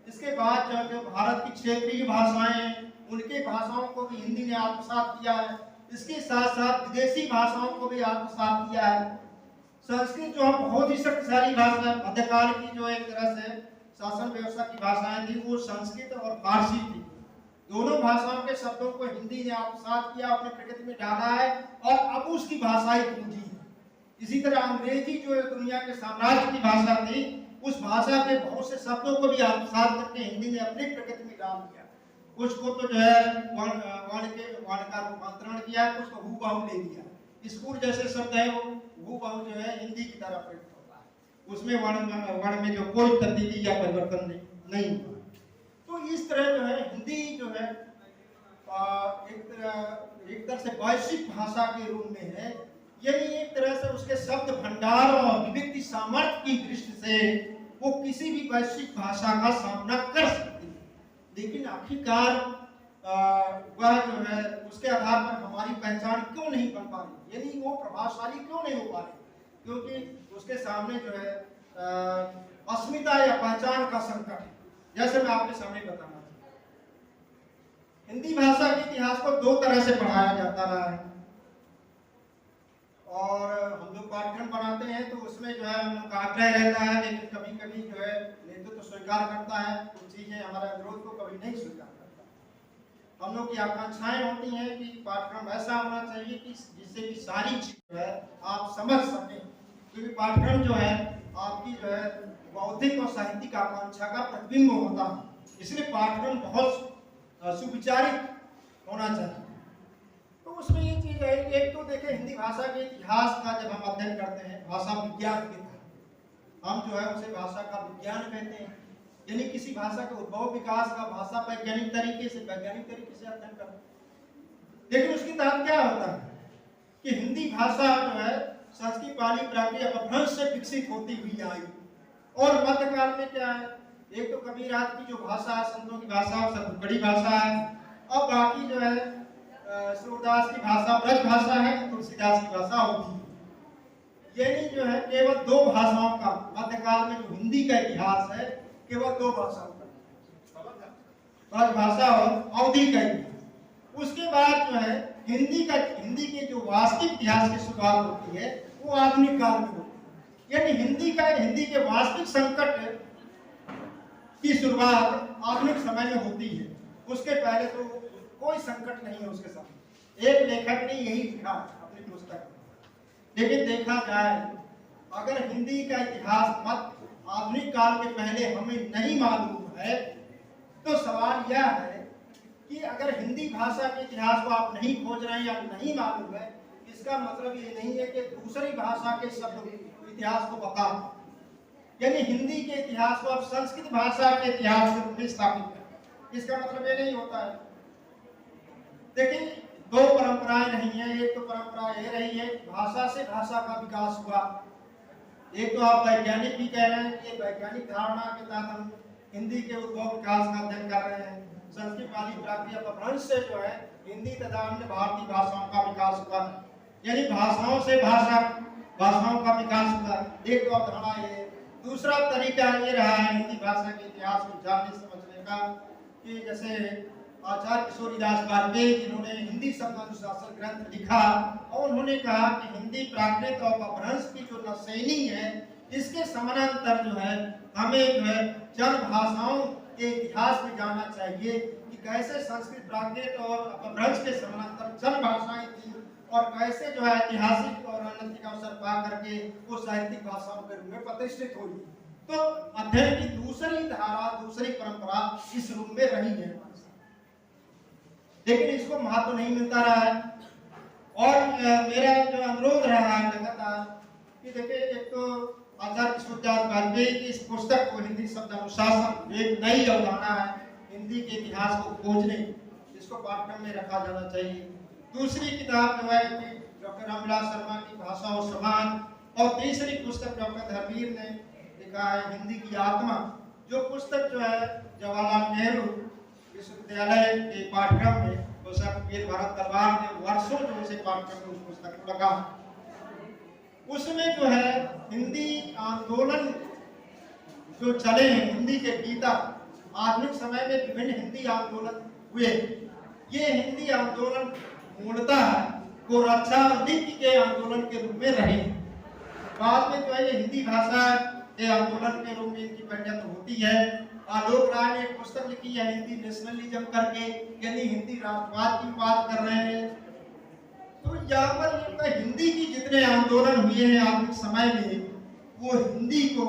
इसके बाद जो भारत की क्षेत्रीय भाषाएं हैं, उनके भाषाओं को भी हिंदी ने आत्मसात किया है। इसके साथ साथ विदेशी भाषाओं को भी आत्मसात किया है। संस्कृत जो है बहुत ही शक्तिशाली भाषा है। मध्यकाल की जो एक तरह से शासन व्यवस्था की भाषाएं थी वो संस्कृत और फारसी थी। दोनों भाषाओं के शब्दों को हिंदी ने आत्मसात किया, अपने प्रकृति में डाला है और अब उसकी भाषाई पूंजी है। इसी तरह अंग्रेजी जो दुनिया के साम्राज्य की भाषा थी, उस भाषा के बहुत से शब्दों को भी आत्मसात करके हिंदी ने अपनी प्रकृति में डाल दिया। कुछ को तो जो है वर्ण का रूपांतरण किया, कुछ को हूबहू ले लिया। स्कूल जैसे शब्द है वो हूबहू जो है हिंदी की तरह प्रयुक्त होता है, उसमें वर्ण में जो कोई तब्दीली या परिवर्तन नहीं हुआ। तो इस तरह जो है हिंदी जो है एक तरह से वैश्विक भाषा के रूप में है, यानी एक तरह से उसके शब्द भंडार और विविधि सामर्थ्य की दृष्टि से वो किसी भी वैश्विक भाषा का सामना कर सकती है। लेकिन आखिरकार वह जो है उसके आधार पर हमारी पहचान क्यों नहीं बन पा रही, यानी वो प्रभावशाली क्यों नहीं हो पा रही? क्योंकि उसके सामने जो है अस्मिता या पहचान का संकट है। जैसे मैं आपके सामने बताना चाहता हूं, हिंदी भाषा के इतिहास को 2 तरह से पढ़ाया जाता रहा है और हम लोग पाठ्यक्रम बनाते हैं तो उसमें जो है हम लोग का आग्रह रहता है, लेकिन कभी कभी जो है नेतृत्व तो स्वीकार करता है, कुछ चीजें हमारे अनुरोध को कभी नहीं स्वीकार करता। हम लोग की आकांक्षाएं होती हैं कि पाठ्यक्रम ऐसा होना चाहिए कि जिससे कि सारी चीज जो है आप समझ सकें, क्योंकि पाठ्यक्रम जो है आपकी जो है बौद्धिक और साहित्यिक आकांक्षा का प्रतिबिंब होता है। इसलिए पाठ्यक्रम बहुत सुविचारित होना चाहिए। तो उसमें ये चीज है, एक तो देखें हिंदी भाषा के इतिहास का जब हम अध्ययन करते हैं भाषा विज्ञान के तहत, हम जो है उसे भाषा का विज्ञान कहते हैं, यानी किसी भाषा के उद्भव विकास का भाषा वैज्ञानिक तरीके से अध्ययन करते हैं। लेकिन उसके तहत क्या होता है कि हिंदी भाषा जो है संस्कृत, पाली, प्राकृत, अपभ्रंश से विकसित होती हुई आई। और मध्यकाल में क्या है, एक तो कबीरदास की जो भाषा है, संतों की भाषा और सतुकड़ी भाषा है, और बाकी जो है सूरदास की भाषा ब्रज भाषा है, तुलसीदास की भाषा होती है। यानी जो है केवल 2 भाषाओं का मध्यकाल में जो हिंदी का इतिहास है, केवल 2 भाषाओं का, ब्रज भाषा और अवधी का इतिहास। उसके बाद जो है हिंदी के जो वास्तविक इतिहास की शुरुआत होती है वो आधुनिक काल में होती है। यानी हिंदी के वास्तविक संकट की शुरुआत आधुनिक समय में होती है। उसके पहले तो कोई संकट नहीं है उसके सामने। एक लेखक ने यही लिखा अपनी पुस्तक में। लेकिन देखा जाए अगर हिंदी का इतिहास आधुनिक काल के पहले हमें नहीं मालूम है तो सवाल यह है कि अगर हिंदी भाषा के इतिहास को आप नहीं खोज रहे हैं या नहीं मालूम है, इसका मतलब ये नहीं है कि दूसरी भाषा के शब्द इतिहास को बता, यानी हिंदी के इतिहास को आप संस्कृत भाषा के इतिहास के रूप में स्थापित करें, इसका मतलब ये नहीं होता है। देखिए 2 परंपराएं नहीं है। एक तो परंपरा ये रही है भाषा से भाषा का विकास हुआ। एक तो आप वैज्ञानिक भी कह रहे हैं कि वैज्ञानिक धारणा के तहत हम हिंदी के उद्भव विकास का अध्ययन कर रहे हैं। संस्कृत, पाली, प्राकृत, अपभ्रंश से जो है हिंदी तथा अन्य भारतीय भाषाओं का विकास हुआ, यानी भाषाओं से भाषाओं का विकास हुआ। एक तो अवधारणा ये। दूसरा तरीका ये रहा है हिंदी भाषा के इतिहास को जानने समझने का कि जैसे आचार्य किशोरीदास बारवे जिन्होंने हिंदी शब्द अनुशासन ग्रंथ लिखा और उन्होंने कहा कि हिंदी, प्राकृत और अपभ्रंश की जो नशेनी है इसके समानांतर जो है हमें जो है चंद भाषाओं के इतिहास में जाना चाहिए कि कैसे संस्कृत, प्राकृत और अपभ्रंश के समानांतर चंद भाषाएं थी और कैसे जो है ऐतिहासिक और रणनीतिक अवसर पा करके वो साहित्यिक भाषाओं के रूप में प्रतिष्ठित हुई। तो अध्ययन की दूसरी धारा, दूसरी परंपरा इस रूप में रही है, लेकिन इसको महत्व नहीं मिलता रहा है। और मेरा जो अनुरोध रहा है लगातार कि देखिए एक तो आचार्य कृष्णदास वाजपेयी की इस पुस्तक को हिंदी शब्द अनुशासन एक नई अवधारणा है हिंदी के इतिहास को खोजने, इसको पाठ्यक्रम में रखा जाना चाहिए। दूसरी किताब जो है डॉक्टर रामविलास शर्मा की भाषा और समाज, और तीसरी पुस्तक डॉक्टर धर्मवीर ने लिखा है हिंदी की आत्मा, जो पुस्तक जो है जवाहरलाल नेहरू विश्वविद्यालय के पाठ्यक्रम में प्रोफेसर वीर भरत तलवार ने वर्षों जो उसे पाठ्यक्रम में उस पुस्तक को लगा, उसमें जो है हिंदी आंदोलन जो चले हैं हिंदी के भीतर, आधुनिक समय में विभिन्न हिंदी आंदोलन हुए। ये हिंदी आंदोलन मूलतः को रक्षा और नीति के आंदोलन के रूप में रहे। बाद में जो है ये हिंदी भाषा के आंदोलन के रूप में इनकी परिणत होती है। आलोक राय ने एक पुस्तक लिखी है हिंदी नेशनलिज्म करके, यानी हिंदी राष्ट्रवाद की बात कर रहे हैं। तो यहाँ पर हिंदी की जितने आंदोलन हुए हैं आधुनिक समय में, वो हिंदी को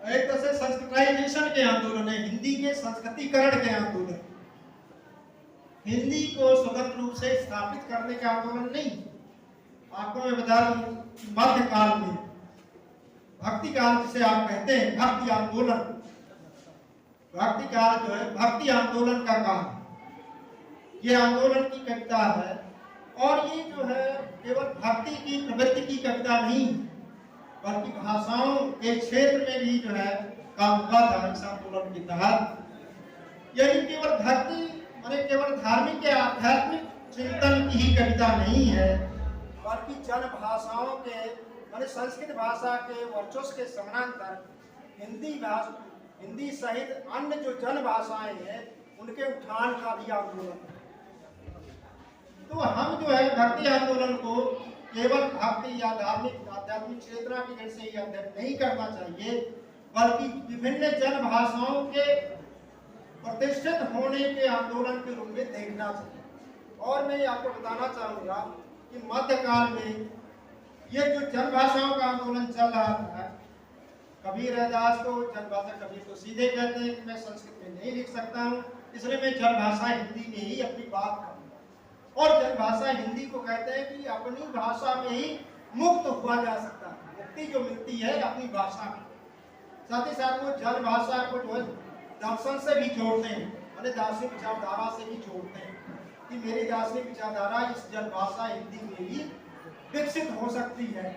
एक तरह से संस्कृताइजेशन के आंदोलन है, हिंदी के संस्कृतिकरण के आंदोलन, हिंदी को स्वतंत्र रूप से स्थापित करने का आंदोलन नहीं। आपको मैं बता दूं मध्यकाल में भक्ति काल जिसे आप कहते हैं भक्ति आंदोलन, भक्ति काल जो है भक्ति आंदोलन का काल, ये आंदोलन की कविता है। और ये जो है केवल भक्ति की प्रवृत्ति की कविता नहीं, बल्कि भाषाओं के क्षेत्र में भी जो है काम हुआ था इस आंदोलन के तहत। यही केवल भक्ति माने केवल धार्मिक या आध्यात्मिक चिंतन की ही कविता नहीं है, बल्कि जन भाषाओं के माने संस्कृत भाषा के वर्चस्व के समानांतर हिंदी सहित अन्य जो जन भाषाएं हैं उनके उठान का भी आंदोलन है। तो हम जो है भक्ति आंदोलन को केवल भक्ति या धार्मिक आध्यात्मिक चेतना की जड़ से ही अध्ययन नहीं करना चाहिए, बल्कि विभिन्न जन भाषाओं के प्रतिष्ठित होने के आंदोलन के रूप में देखना चाहिए। और मैं आपको बताना चाहूंगा कि मध्यकाल में ये जो जन भाषाओं का आंदोलन चल रहा था, कबीर रैदास को जन भाषा कबीर तो सीधे कहते हैं कि मैं संस्कृत में नहीं लिख सकता हूँ, इसलिए मैं जन भाषा हिंदी में ही अपनी बात करूँगा। और जन भाषा हिंदी को कहते हैं कि अपनी भाषा में ही मुक्त हुआ जा सकता है, मुक्ति जो मिलती है अपनी भाषा में। साथ ही साथ वो जन भाषा को जो है दर्शन से भी जोड़ते हैं, मैंने दार्शनिक विचारधारा से भी जोड़ते हैं कि मेरी दार्शनिक विचारधारा इस जन भाषा हिंदी में ही विकसित हो सकती है।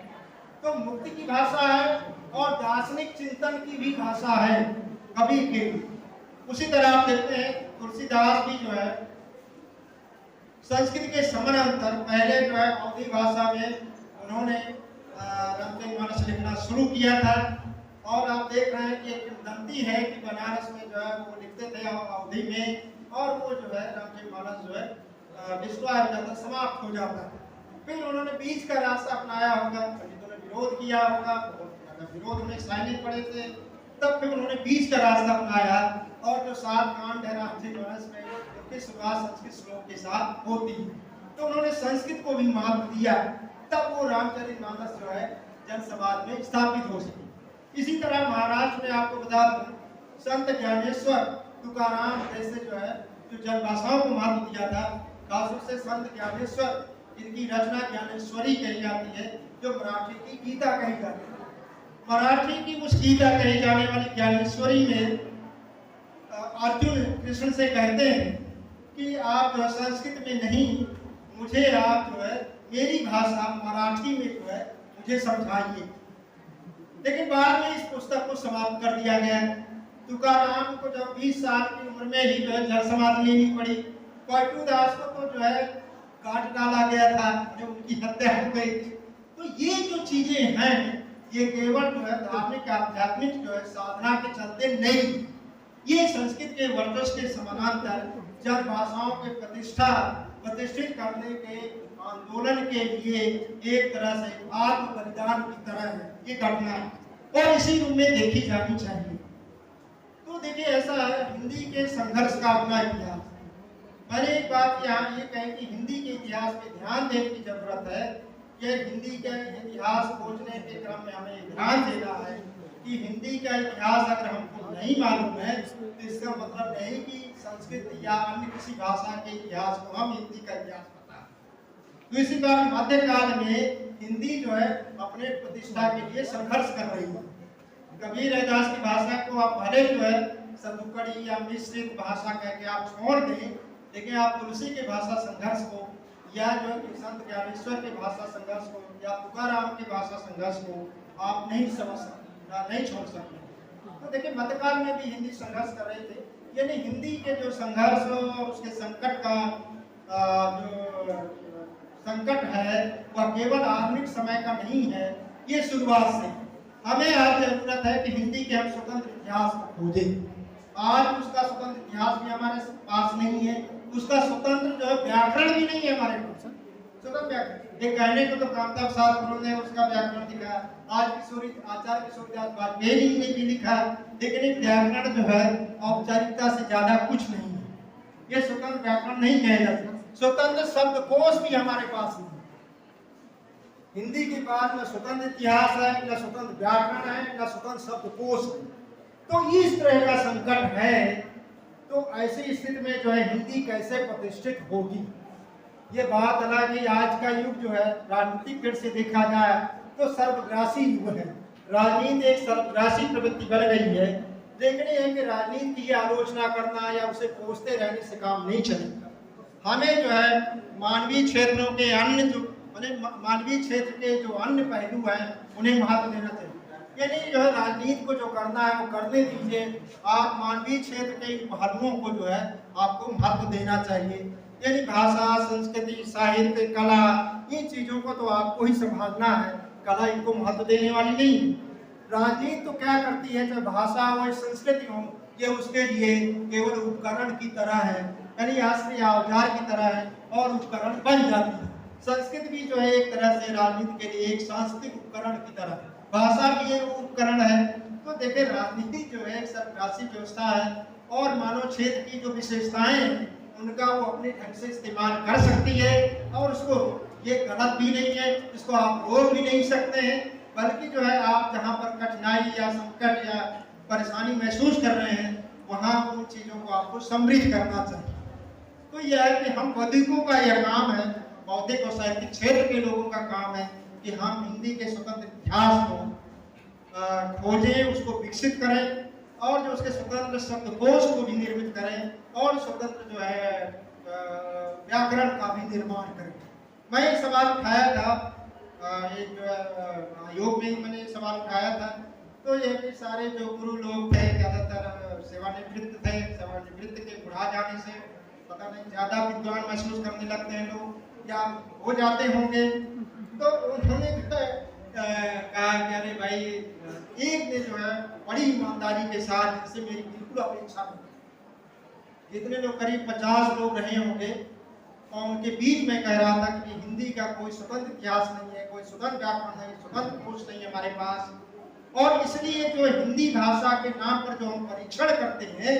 तो मुक्ति की भाषा है और दार्शनिक चिंतन की भी भाषा है कबीर के। उसी तरह आप देखते हैं तुलसीदास भी जो है संस्कृत के समानांतर पहले जो है अवधी भाषा में उन्होंने रामचरितमानस लिखना शुरू किया था। और आप देख रहे हैं कि एक किंवदंती है कि बनारस में जो है वो लिखते थे अवधी में, और वो जो है रामचरितमानस जो है विश्वा हो जाता, समाप्त हो जाता है। फिर उन्होंने बीच का रास्ता अपनाया होगा, पंडितों ने विरोध किया होगा, बहुत ज्यादा विरोध में सैनिक पड़े थे, तब फिर उन्होंने बीच का रास्ता अपनाया। और जो 7 कांड है रामचरितमानस में उनकी शुरुआत संस्कृत श्लोक के साथ होती है, तो उन्होंने संस्कृत को भी महत्व दिया, तब वो रामचरितमानस जो है जन समाज में स्थापित हो सके। इसी तरह महाराष्ट्र में आपको बता दूं संत ज्ञानेश्वर तुकाराम जैसे जो है जो जन भाषाओं को महत्व दिया था, खासतौर से संत ज्ञानेश्वर, इनकी रचना ज्ञानेश्वरी कही जाती है, जो मराठी की गीता कही जाती है। मराठी की उस गीता कही जाने वाली ज्ञानेश्वरी में अर्जुन कृष्ण से कहते हैं कि आप जो है संस्कृत में नहीं, मुझे आप जो है मेरी भाषा मराठी में जो है मुझे समझाइए। लेकिन बाद में इस पुस्तक को समाप्त कर दिया गया। तुकाराम को जब 20 साल की उम्र में ही जो है जन समाधि लेनी पड़ी। कोटुदास को तो जो है काट डाला गया था, जो उनकी हत्या हो गई थी। तो ये जो चीजें हैं ये केवल जो है धार्मिक आध्यात्मिक जो है साधना के चलते नहीं, ये संस्कृत के वर्चस्व के समानांतर जन भाषाओं के प्रतिष्ठित करने के आंदोलन के लिए एक तरह से आत्म बलिदान की तरह है ये घटना, और इसी रूप में देखी जानी चाहिए। तो देखिए ऐसा है हिंदी के संघर्ष का अपना इतिहास। मैंने एक बात यहाँ ये कही कि हिंदी के इतिहास पे ध्यान देने की जरूरत है। ये हिंदी का इतिहास खोजने के क्रम में हमें ध्यान देना है कि हिंदी का इतिहास अगर हमको नहीं मालूम है तो इसका मतलब नहीं कि संस्कृत या अन्य किसी भाषा के इतिहास को हम हिंदी का इतिहास पता है। तो इसी बात मध्यकाल में हिंदी जो है अपने प्रतिष्ठा के लिए संघर्ष कर रही है। कबीर रैदास की भाषा को आप भले जो है सदुकड़ी या मिश्रित भाषा कह के आप छोड़ दें, लेकिन आप तुलसी के भाषा संघर्ष को या जो है संत ज्ञानेश्वर के भाषा संघर्ष को या तुकाराम के भाषा संघर्ष को आप नहीं समझ सकते, नहीं छोड़ सकते। तो देखिए मध्यकाल में भी हिंदी संघर्ष कर रहे थे, यानी हिंदी के जो संघर्ष और उसके संकट का जो संकट है वह केवल आधुनिक समय का नहीं है, ये शुरुआत से। हमें आज जरूरत है कि हिंदी के हम स्वतंत्र इतिहास को खोजें। आज उसका स्वतंत्र इतिहास भी हमारे पास नहीं है, उसका स्वतंत्र जो है व्याकरण भी नहीं है हमारे पास। स्वतंत्र व्याकरण एक कहने को तो कामता शास्त्रों ने उसका व्याकरण दिखा, आज आचार्य किशोरदास वाजपेयी ने भी लिखा, लेकिन एक व्याकरण जो है औपचारिकता से ज्यादा कुछ नहीं है। ये स्वतंत्र व्याकरण नहीं कहा जाता। स्वतंत्र शब्दकोश भी हमारे पास नहीं। हिंदी के पास न स्वतंत्र इतिहास है, न स्वतंत्र व्याकरण है, न स्वतंत्र शब्दकोश है। तो इस तरह का संकट है, तो ऐसी स्थिति में जो है हिंदी कैसे प्रतिष्ठित होगी? ये बात अलग है। आज का युग जो है राजनीतिक दृष्टि से देखा जाए तो सर्वग्रासी युग है। राजनीति एक सर्वग्रासी प्रवृत्ति बन गई है। देखने है कि राजनीति की आलोचना करना या उसे कोसते रहने से काम नहीं चलेगा। हमें जो है मानवीय क्षेत्रों के अन्य जो मानवीय क्षेत्र के जो अन्य पहलू हैं उन्हें महत्व देना चाहिए। यानी जो है राजनीति को जो करना है वो करने दीजिए, आप मानवीय क्षेत्र के पहलुओं को जो है आपको महत्व देना चाहिए। यानी भाषा, संस्कृति, साहित्य, कला, इन चीजों को तो आपको ही संभालना है, कला इनको महत्व देने वाली नहीं है। राजनीति तो क्या करती है, चाहे भाषा हो, संस्कृति हो, ये उसके लिए केवल उपकरण की तरह है, यानी अस्त्र या औजार की तरह है और उपकरण बन जाती है। संस्कृत भी जो है एक तरह से राजनीति के लिए एक सांस्कृतिक उपकरण की तरह, भाषा भी एक उपकरण है। तो देखिए राजनीति जो है एक सर्वग्रासी व्यवस्था है और मानव क्षेत्र की जो विशेषताएं हैं उनका वो अपने ढंग से इस्तेमाल कर सकती है और उसको ये गलत भी नहीं है, इसको आप रोक भी नहीं सकते हैं, बल्कि जो है आप जहाँ पर कठिनाई या संकट या परेशानी महसूस कर रहे हैं वहाँ उन चीज़ों को आपको समृद्ध करना चाहिए। तो यह है कि हम बौद्धिकों का यह काम है, बौद्धिक और साहित्यिक क्षेत्र के लोगों का काम है कि हम हिंदी के स्वतंत्र इतिहास को खोजें, उसको विकसित करें और जो उसके स्वतंत्र शब्दकोश को भी निर्मित करें और स्वतंत्र जो है व्याकरण का भी निर्माण करें। मैं एक सवाल उठाया था, एक योग में मैंने सवाल उठाया था, तो ये भी सारे जो गुरु लोग थे ज़्यादातर सेवानिवृत्त थे। सेवानिवृत्त के बुढ़ा जाने से पता नहीं ज़्यादा विद्वान महसूस करने लगते हैं लोग या हो जाते होंगे। तो उन्होंने कहा कि अरे भाई एक ने जो है बड़ी ईमानदारी के साथ, जिससे मेरी बिल्कुल अपेक्षा नहीं, जितने लोग करीब 50 लोग रहे होंगे और उनके बीच में कह रहा था कि हिंदी का कोई स्वतंत्र इतिहास नहीं है, कोई स्वतंत्र व्याकरण है, स्वतंत्र कोश नहीं है हमारे पास, और इसलिए जो हिंदी भाषा के नाम पर जो हम परीक्षण करते हैं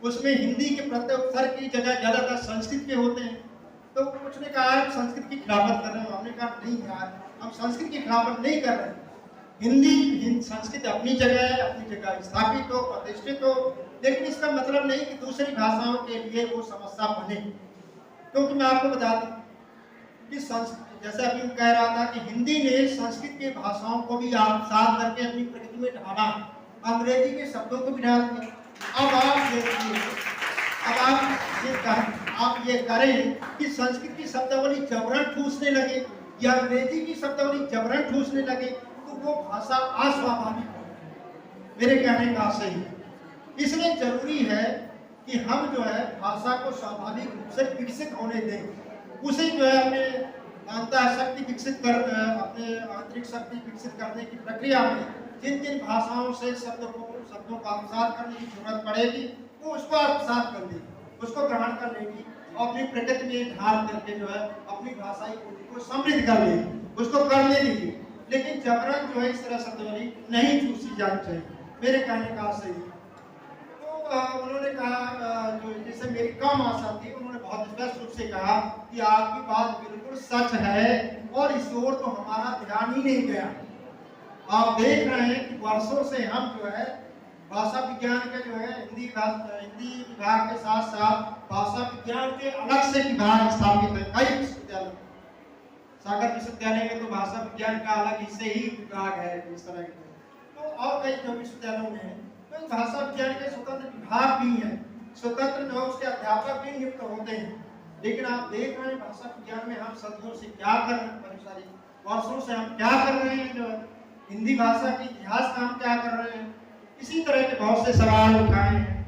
उसमें हिंदी के प्रत्युत्तर की जगह ज्यादातर संस्कृत के होते हैं। तो कुछ ने कहा है संस्कृत की खिलाफत कर रहे हो, हमने कहा नहीं यार, हम संस्कृत की खिलाफत नहीं कर रहे। हिंदी संस्कृत अपनी जगह है, अपनी जगह स्थापित हो, प्रतिष्ठित हो, लेकिन इसका मतलब नहीं कि दूसरी भाषाओं के लिए वो समस्या बने। क्योंकि मैं आपको बता दूं कि जैसे अभी कह रहा था कि हिंदी ने संस्कृत की भाषाओं को भी साथ करके अपनी प्रकृति में ढाला, अंग्रेजी के शब्दों को भी ढाल दिया। अब आप ये करें कि संस्कृत की शब्दावली जबरन ठूसने लगे या अंग्रेजी की शब्दावली जबरन ठूसने लगे तो वो भाषा अस्वाभाविक हो। मेरे कहने का सही है, इसलिए जरूरी है कि हम जो है भाषा को स्वाभाविक रूप से विकसित होने दें, उसे जो है अपने अंतः शक्ति विकसित कर, अपने आंतरिक शक्ति विकसित करने की प्रक्रिया में जिन जिन भाषाओं से शब्दों का आत्मसात करने की जरूरत पड़ेगी वो उसको आत्मसात कर लेगी, उसको ग्रहण कर लेगी और अपनी प्रकृति में ढाल करके जो है अपनी भाषाई कोटि को समृद्ध कर लेगी, उसको कर लेगी। लेकिन जबरन जो है इस तरह शब्दावली नहीं चूसी जानी चाहिए, मेरे कहने का सही। तो उन्होंने कहा जो जिससे मेरी कम आशा थी, उन्होंने बहुत स्पष्ट रूप से कहा कि आपकी बात बिल्कुल सच है और इस ओर तो हमारा ध्यान ही नहीं गया। आप देख रहे हैं कि वर्षों से हम जो है भाषा विज्ञान के जो है हिंदी विभाग के साथ साथ भाषा विज्ञान के अलग से विभाग स्थापित है कई विश्वविद्यालय। सागर विश्वविद्यालय में तो भाषा विज्ञान का अलग ही से ही विभाग है इस तरह के। तो और कई जो विश्वविद्यालयों में है तो भाषा विज्ञान के स्वतंत्र विभाग भी हैं, स्वतंत्र जो उसके अध्यापक भी नियुक्त होते हैं। लेकिन आप देख रहे हैं भाषा विज्ञान में हम सदियों से क्या कर रहे हैं, बड़ी सारी वर्षों से हम क्या कर रहे हैं, जो हिंदी भाषा के इतिहास का हम क्या कर रहे हैं, इसी तरह के बहुत से सवाल उठाए हैं।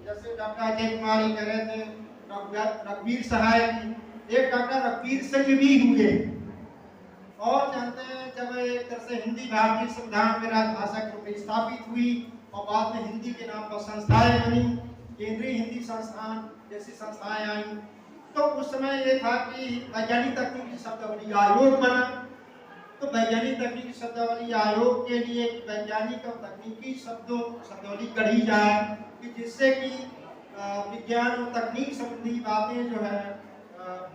जैसे डॉक्टर अजय कुमार कह रहे थे रघुवीर सहाय की, एक डॉक्टर रघुवीर सिंह भी हुए। और जानते हैं जब एक तरह से हिंदी भारतीय संविधान में राजभाषा के रूप में स्थापित हुई और बाद में हिंदी के नाम पर संस्थाएं बनी, केंद्रीय हिंदी संस्थान जैसी संस्थाएं आई, तो उस समय ये था कि वैज्ञानिक तकनीकी शब्दावली आयोग बना। तो वैज्ञानिक तकनीकी शब्दावली आयोग के लिए वैज्ञानिक और तकनीकी शब्दावली गढ़ी जाए कि जिससे कि विज्ञान और तकनीक संबंधी बातें जो है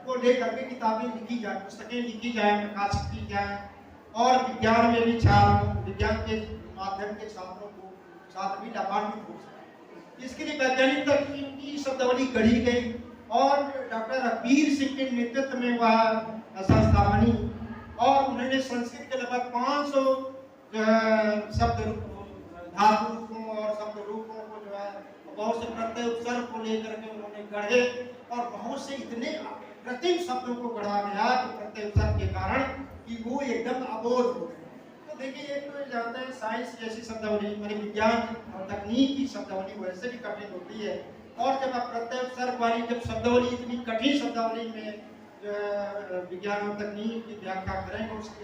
को लेकर के किताबें लिखी जाए, पुस्तकें लिखी जाए, प्रकाशित की जाए और विज्ञान में भी विज्ञान के माध्यम के छात्रों को छात्र भी लाभान्वित हो सके। इसके लिए वैज्ञानिक तकनीकी शब्दावली गढ़ी गई और डॉक्टर रघुवीर सिंह के नेतृत्व में वह संस्था बनी और उन्होंने संस्कृत के लगभग 500 शब्द धातु रूपों और शब्द रूपों को जो है बहुत से प्रत्यय उपसर्ग को लेकर के उन्होंने गढ़े और बहुत से इतने कृत्रिम शब्दों को गढ़ा गया कि प्रत्यय उपसर्ग के कारण कि वो एकदम अबोध हो गए। तो देखिए एक तो जानते हैं साइंस जैसी शब्दावली माने विज्ञान और तकनीक की शब्दावली वैसे भी कठिन होती है और जब आप प्रत्यय उपसर्ग वाली जब शब्दावली इतनी कठिन शब्दावली में जो है विज्ञान और तकनीक की व्याख्या करेंगे उसको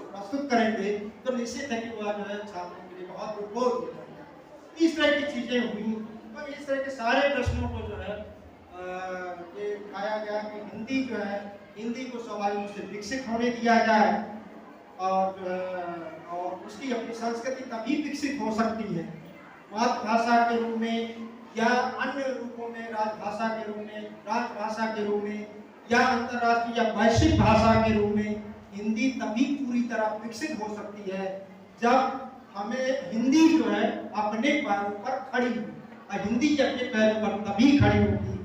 प्रस्तुत करेंगे तो निश्चित है कि वह जो है छात्रों के लिए बहुत दुर्बोध हो जाएगा। इस तरह की चीजें हुई। तो इस तरह के सारे प्रश्नों को जो है ये उठाया गया कि हिंदी जो है हिंदी को स्वाभाविक रूप से विकसित होने दिया जाए और जो है और उसकी अपनी संस्कृति तभी विकसित हो सकती है मातृभाषा के रूप में या अन्य रूपों में राजभाषा के रूप में, राजभाषा के रूप में या अंतर्राष्ट्रीय या वैश्विक भाषा के रूप में हिंदी तभी पूरी तरह विकसित हो सकती है जब हमें हिंदी जो है अपने पैरों पर खड़ी हो। हिंदी अपने पैरों पर तभी खड़ी होगी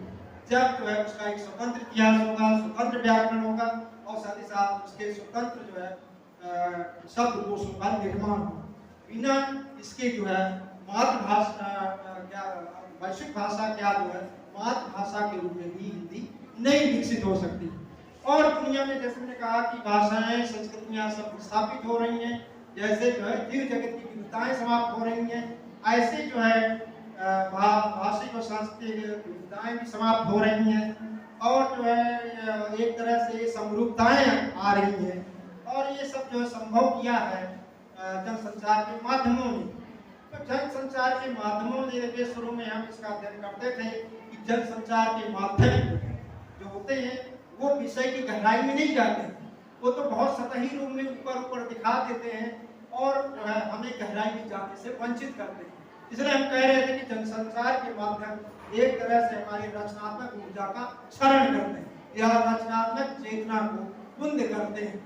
जब जो है उसका एक स्वतंत्र इतिहास होगा, स्वतंत्र व्याकरण होगा और साथ ही साथ उसके स्वतंत्र जो है शब्दकोशों का निर्माण होगा। बिना इसके जो है मातृभाषा क्या वैश्विक भाषा क्या जो है मातृभाषा के रूप में भी हिंदी नहीं विकसित हो सकती। और दुनिया में जैसे मैंने कहा कि भाषाएं संस्कृतियां सब स्थापित हो रही हैं, जैसे जो है जीव जगत की विविधताएं समाप्त हो रही हैं, ऐसे जो है भाषिक और सांस्कृतिक विविधताएं भी समाप्त हो रही हैं और जो है एक तरह से समरूपताएं आ रही हैं और ये सब जो है संभव किया है जनसंचार के माध्यमों ने। तो जनसंचार के माध्यमों ने शुरू में हम इसका अध्ययन करते थे कि जनसंचार के माध्यम जो होते हैं वो विषय की गहराई में नहीं जाते हैं, वो तो बहुत सतही रूप में ऊपर ऊपर दिखा देते हैं और जो है हमें गहराई में जाने से वंचित करते हैं। इसलिए हम कह रहे थे कि जनसंचार के माध्यम एक तरह से हमारी रचनात्मक ऊर्जा का क्षरण करते हैं या रचनात्मक चेतना को कुंद करते हैं। तो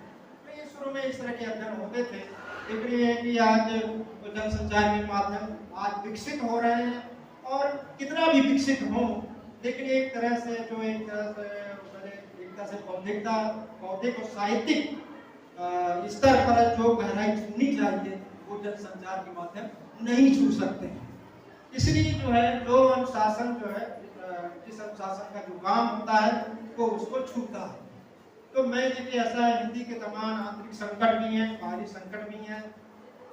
ये शुरू में इस तरह के अध्ययन होते थे, लेकिन ये कि आज जनसंचार के माध्यम आज विकसित हो रहे हैं और कितना भी विकसित हो लेकिन एक तरह से जो एक तरह से बौद्धिक और साहित्यिक स्तर पर जो गहराई छूनी चाहिए वो जनसंचार के माध्यम नहीं छू सकते। इसलिए जो है जो अनुशासन जो है जिस अनुशासन का जो काम होता है वो उसको छूता है। तो मैं देखिए ऐसा है हिंदी के तमाम आंतरिक संकट भी हैं, बाहरी संकट भी हैं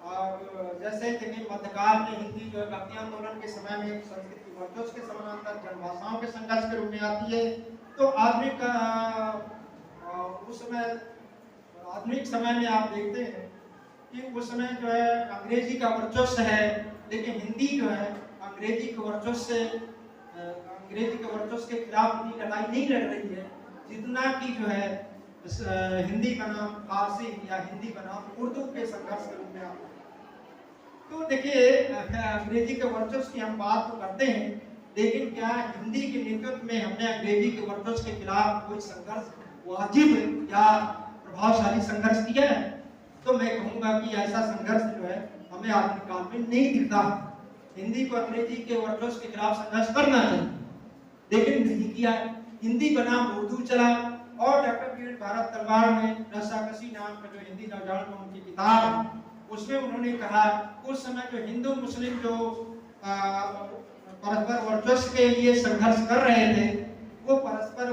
और जैसे देखिए मध्यकाल में हिंदी जो है भक्ति आंदोलन के समय में संस्कृत की वर्चस्व के समानांतर जनभाषाओं के संघर्ष के रूप में आती है। तो आधुनिक समय में आप देखते हैं कि उस समय जो है अंग्रेजी का वर्चस्व है, लेकिन हिंदी जो है अंग्रेजी के वर्चस्व के खिलाफ अपनी लड़ाई नहीं लड़ रही है जितना कि जो है हिंदी बनाम फारसी या हिंदी बनाम उर्दू के संघर्ष के रूप में आता है। तो देखिए अंग्रेजी के वर्चस्व की हम बात तो करते हैं, लेकिन क्या हिंदी के नेतृत्व में हमने अंग्रेजी के वर्चस्व के खिलाफ कोई संघर्ष वाजिब या प्रभावशाली संघर्ष किया है? तो मैं कहूँगा कि ऐसा संघर्ष जो है हमें आधुनिक काल में नहीं दिखता। हिंदी को अंग्रेजी के वर्चस्व के खिलाफ संघर्ष करना चाहिए, लेकिन नहीं किया। हिंदी बनाम उर्दू चला, और डॉक्टर वीर भारत तलवार ने रस्साकशी नाम का जो हिंदी नौजवान को उनकी किताब है, उसमें उन्होंने कहा उस समय जो हिंदू मुस्लिम जो परस्पर वर्चस्व के लिए संघर्ष कर रहे थे, वो परस्पर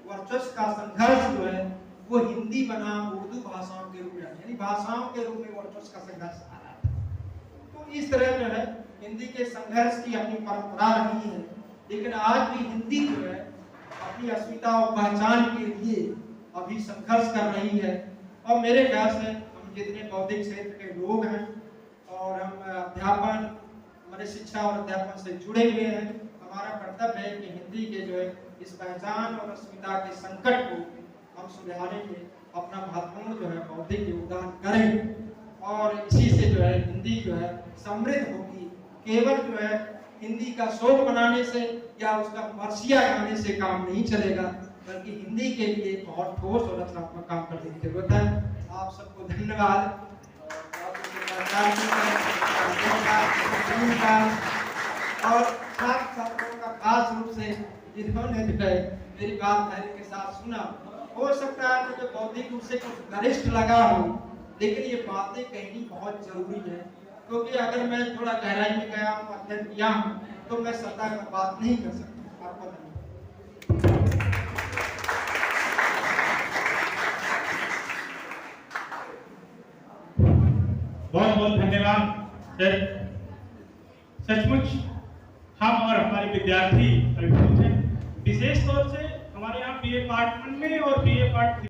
वर्चस्व का संघर्ष जो है वो हिंदी बनाम उर्दू भाषाओं के रूप में, यानी भाषाओं के रूप में वर्चस्व का संघर्ष आ रहा था। तो इस तरह जो है हिंदी के संघर्ष की अपनी परंपरा रही है, लेकिन आज भी हिंदी जो है अपनी अस्मिता और पहचान के लिए अभी संघर्ष कर रही है। और मेरे ख्याल से हम जितने बौद्धिक क्षेत्र के लोग हैं और हम अध्यापन, हमारे शिक्षा और अध्यापन से जुड़े हुए हैं, हमारा कर्तव्य है कि हिंदी के जो है इस पहचान और अस्मिता के संकट को हम सुधारने में अपना महत्वपूर्ण जो है बौद्धिक योगदान करें और इसी से जो है हिंदी जो है समृद्ध होगी। केवल जो है हिंदी का शोक बनाने से या उसका मरसिया गाने से काम नहीं चलेगा, बल्कि हिंदी के लिए बहुत ठोस और रचनात्मक काम करने की जरूरत है। आप सबको धन्यवाद और छात्रों का खास रूप से जिन्होंने जो है मेरी बात धैर्य के साथ सुना। हो सकता है मुझे बौद्धिक रूप से कुछ गरिष्ठ लगा हो, लेकिन ये बातें कहनी बहुत जरूरी है, क्योंकि अगर मैं थोड़ा गहराई में गया हूँ, अध्ययन किया हूँ, तो मैं सत्ता में बात नहीं कर सकता। आपको बहुत बहुत धन्यवाद सर। सचमुच हम और हमारे विद्यार्थी अभिभूत हैं, विशेष तौर से हमारे यहाँ बीए पार्ट 1 में और बीए पार्ट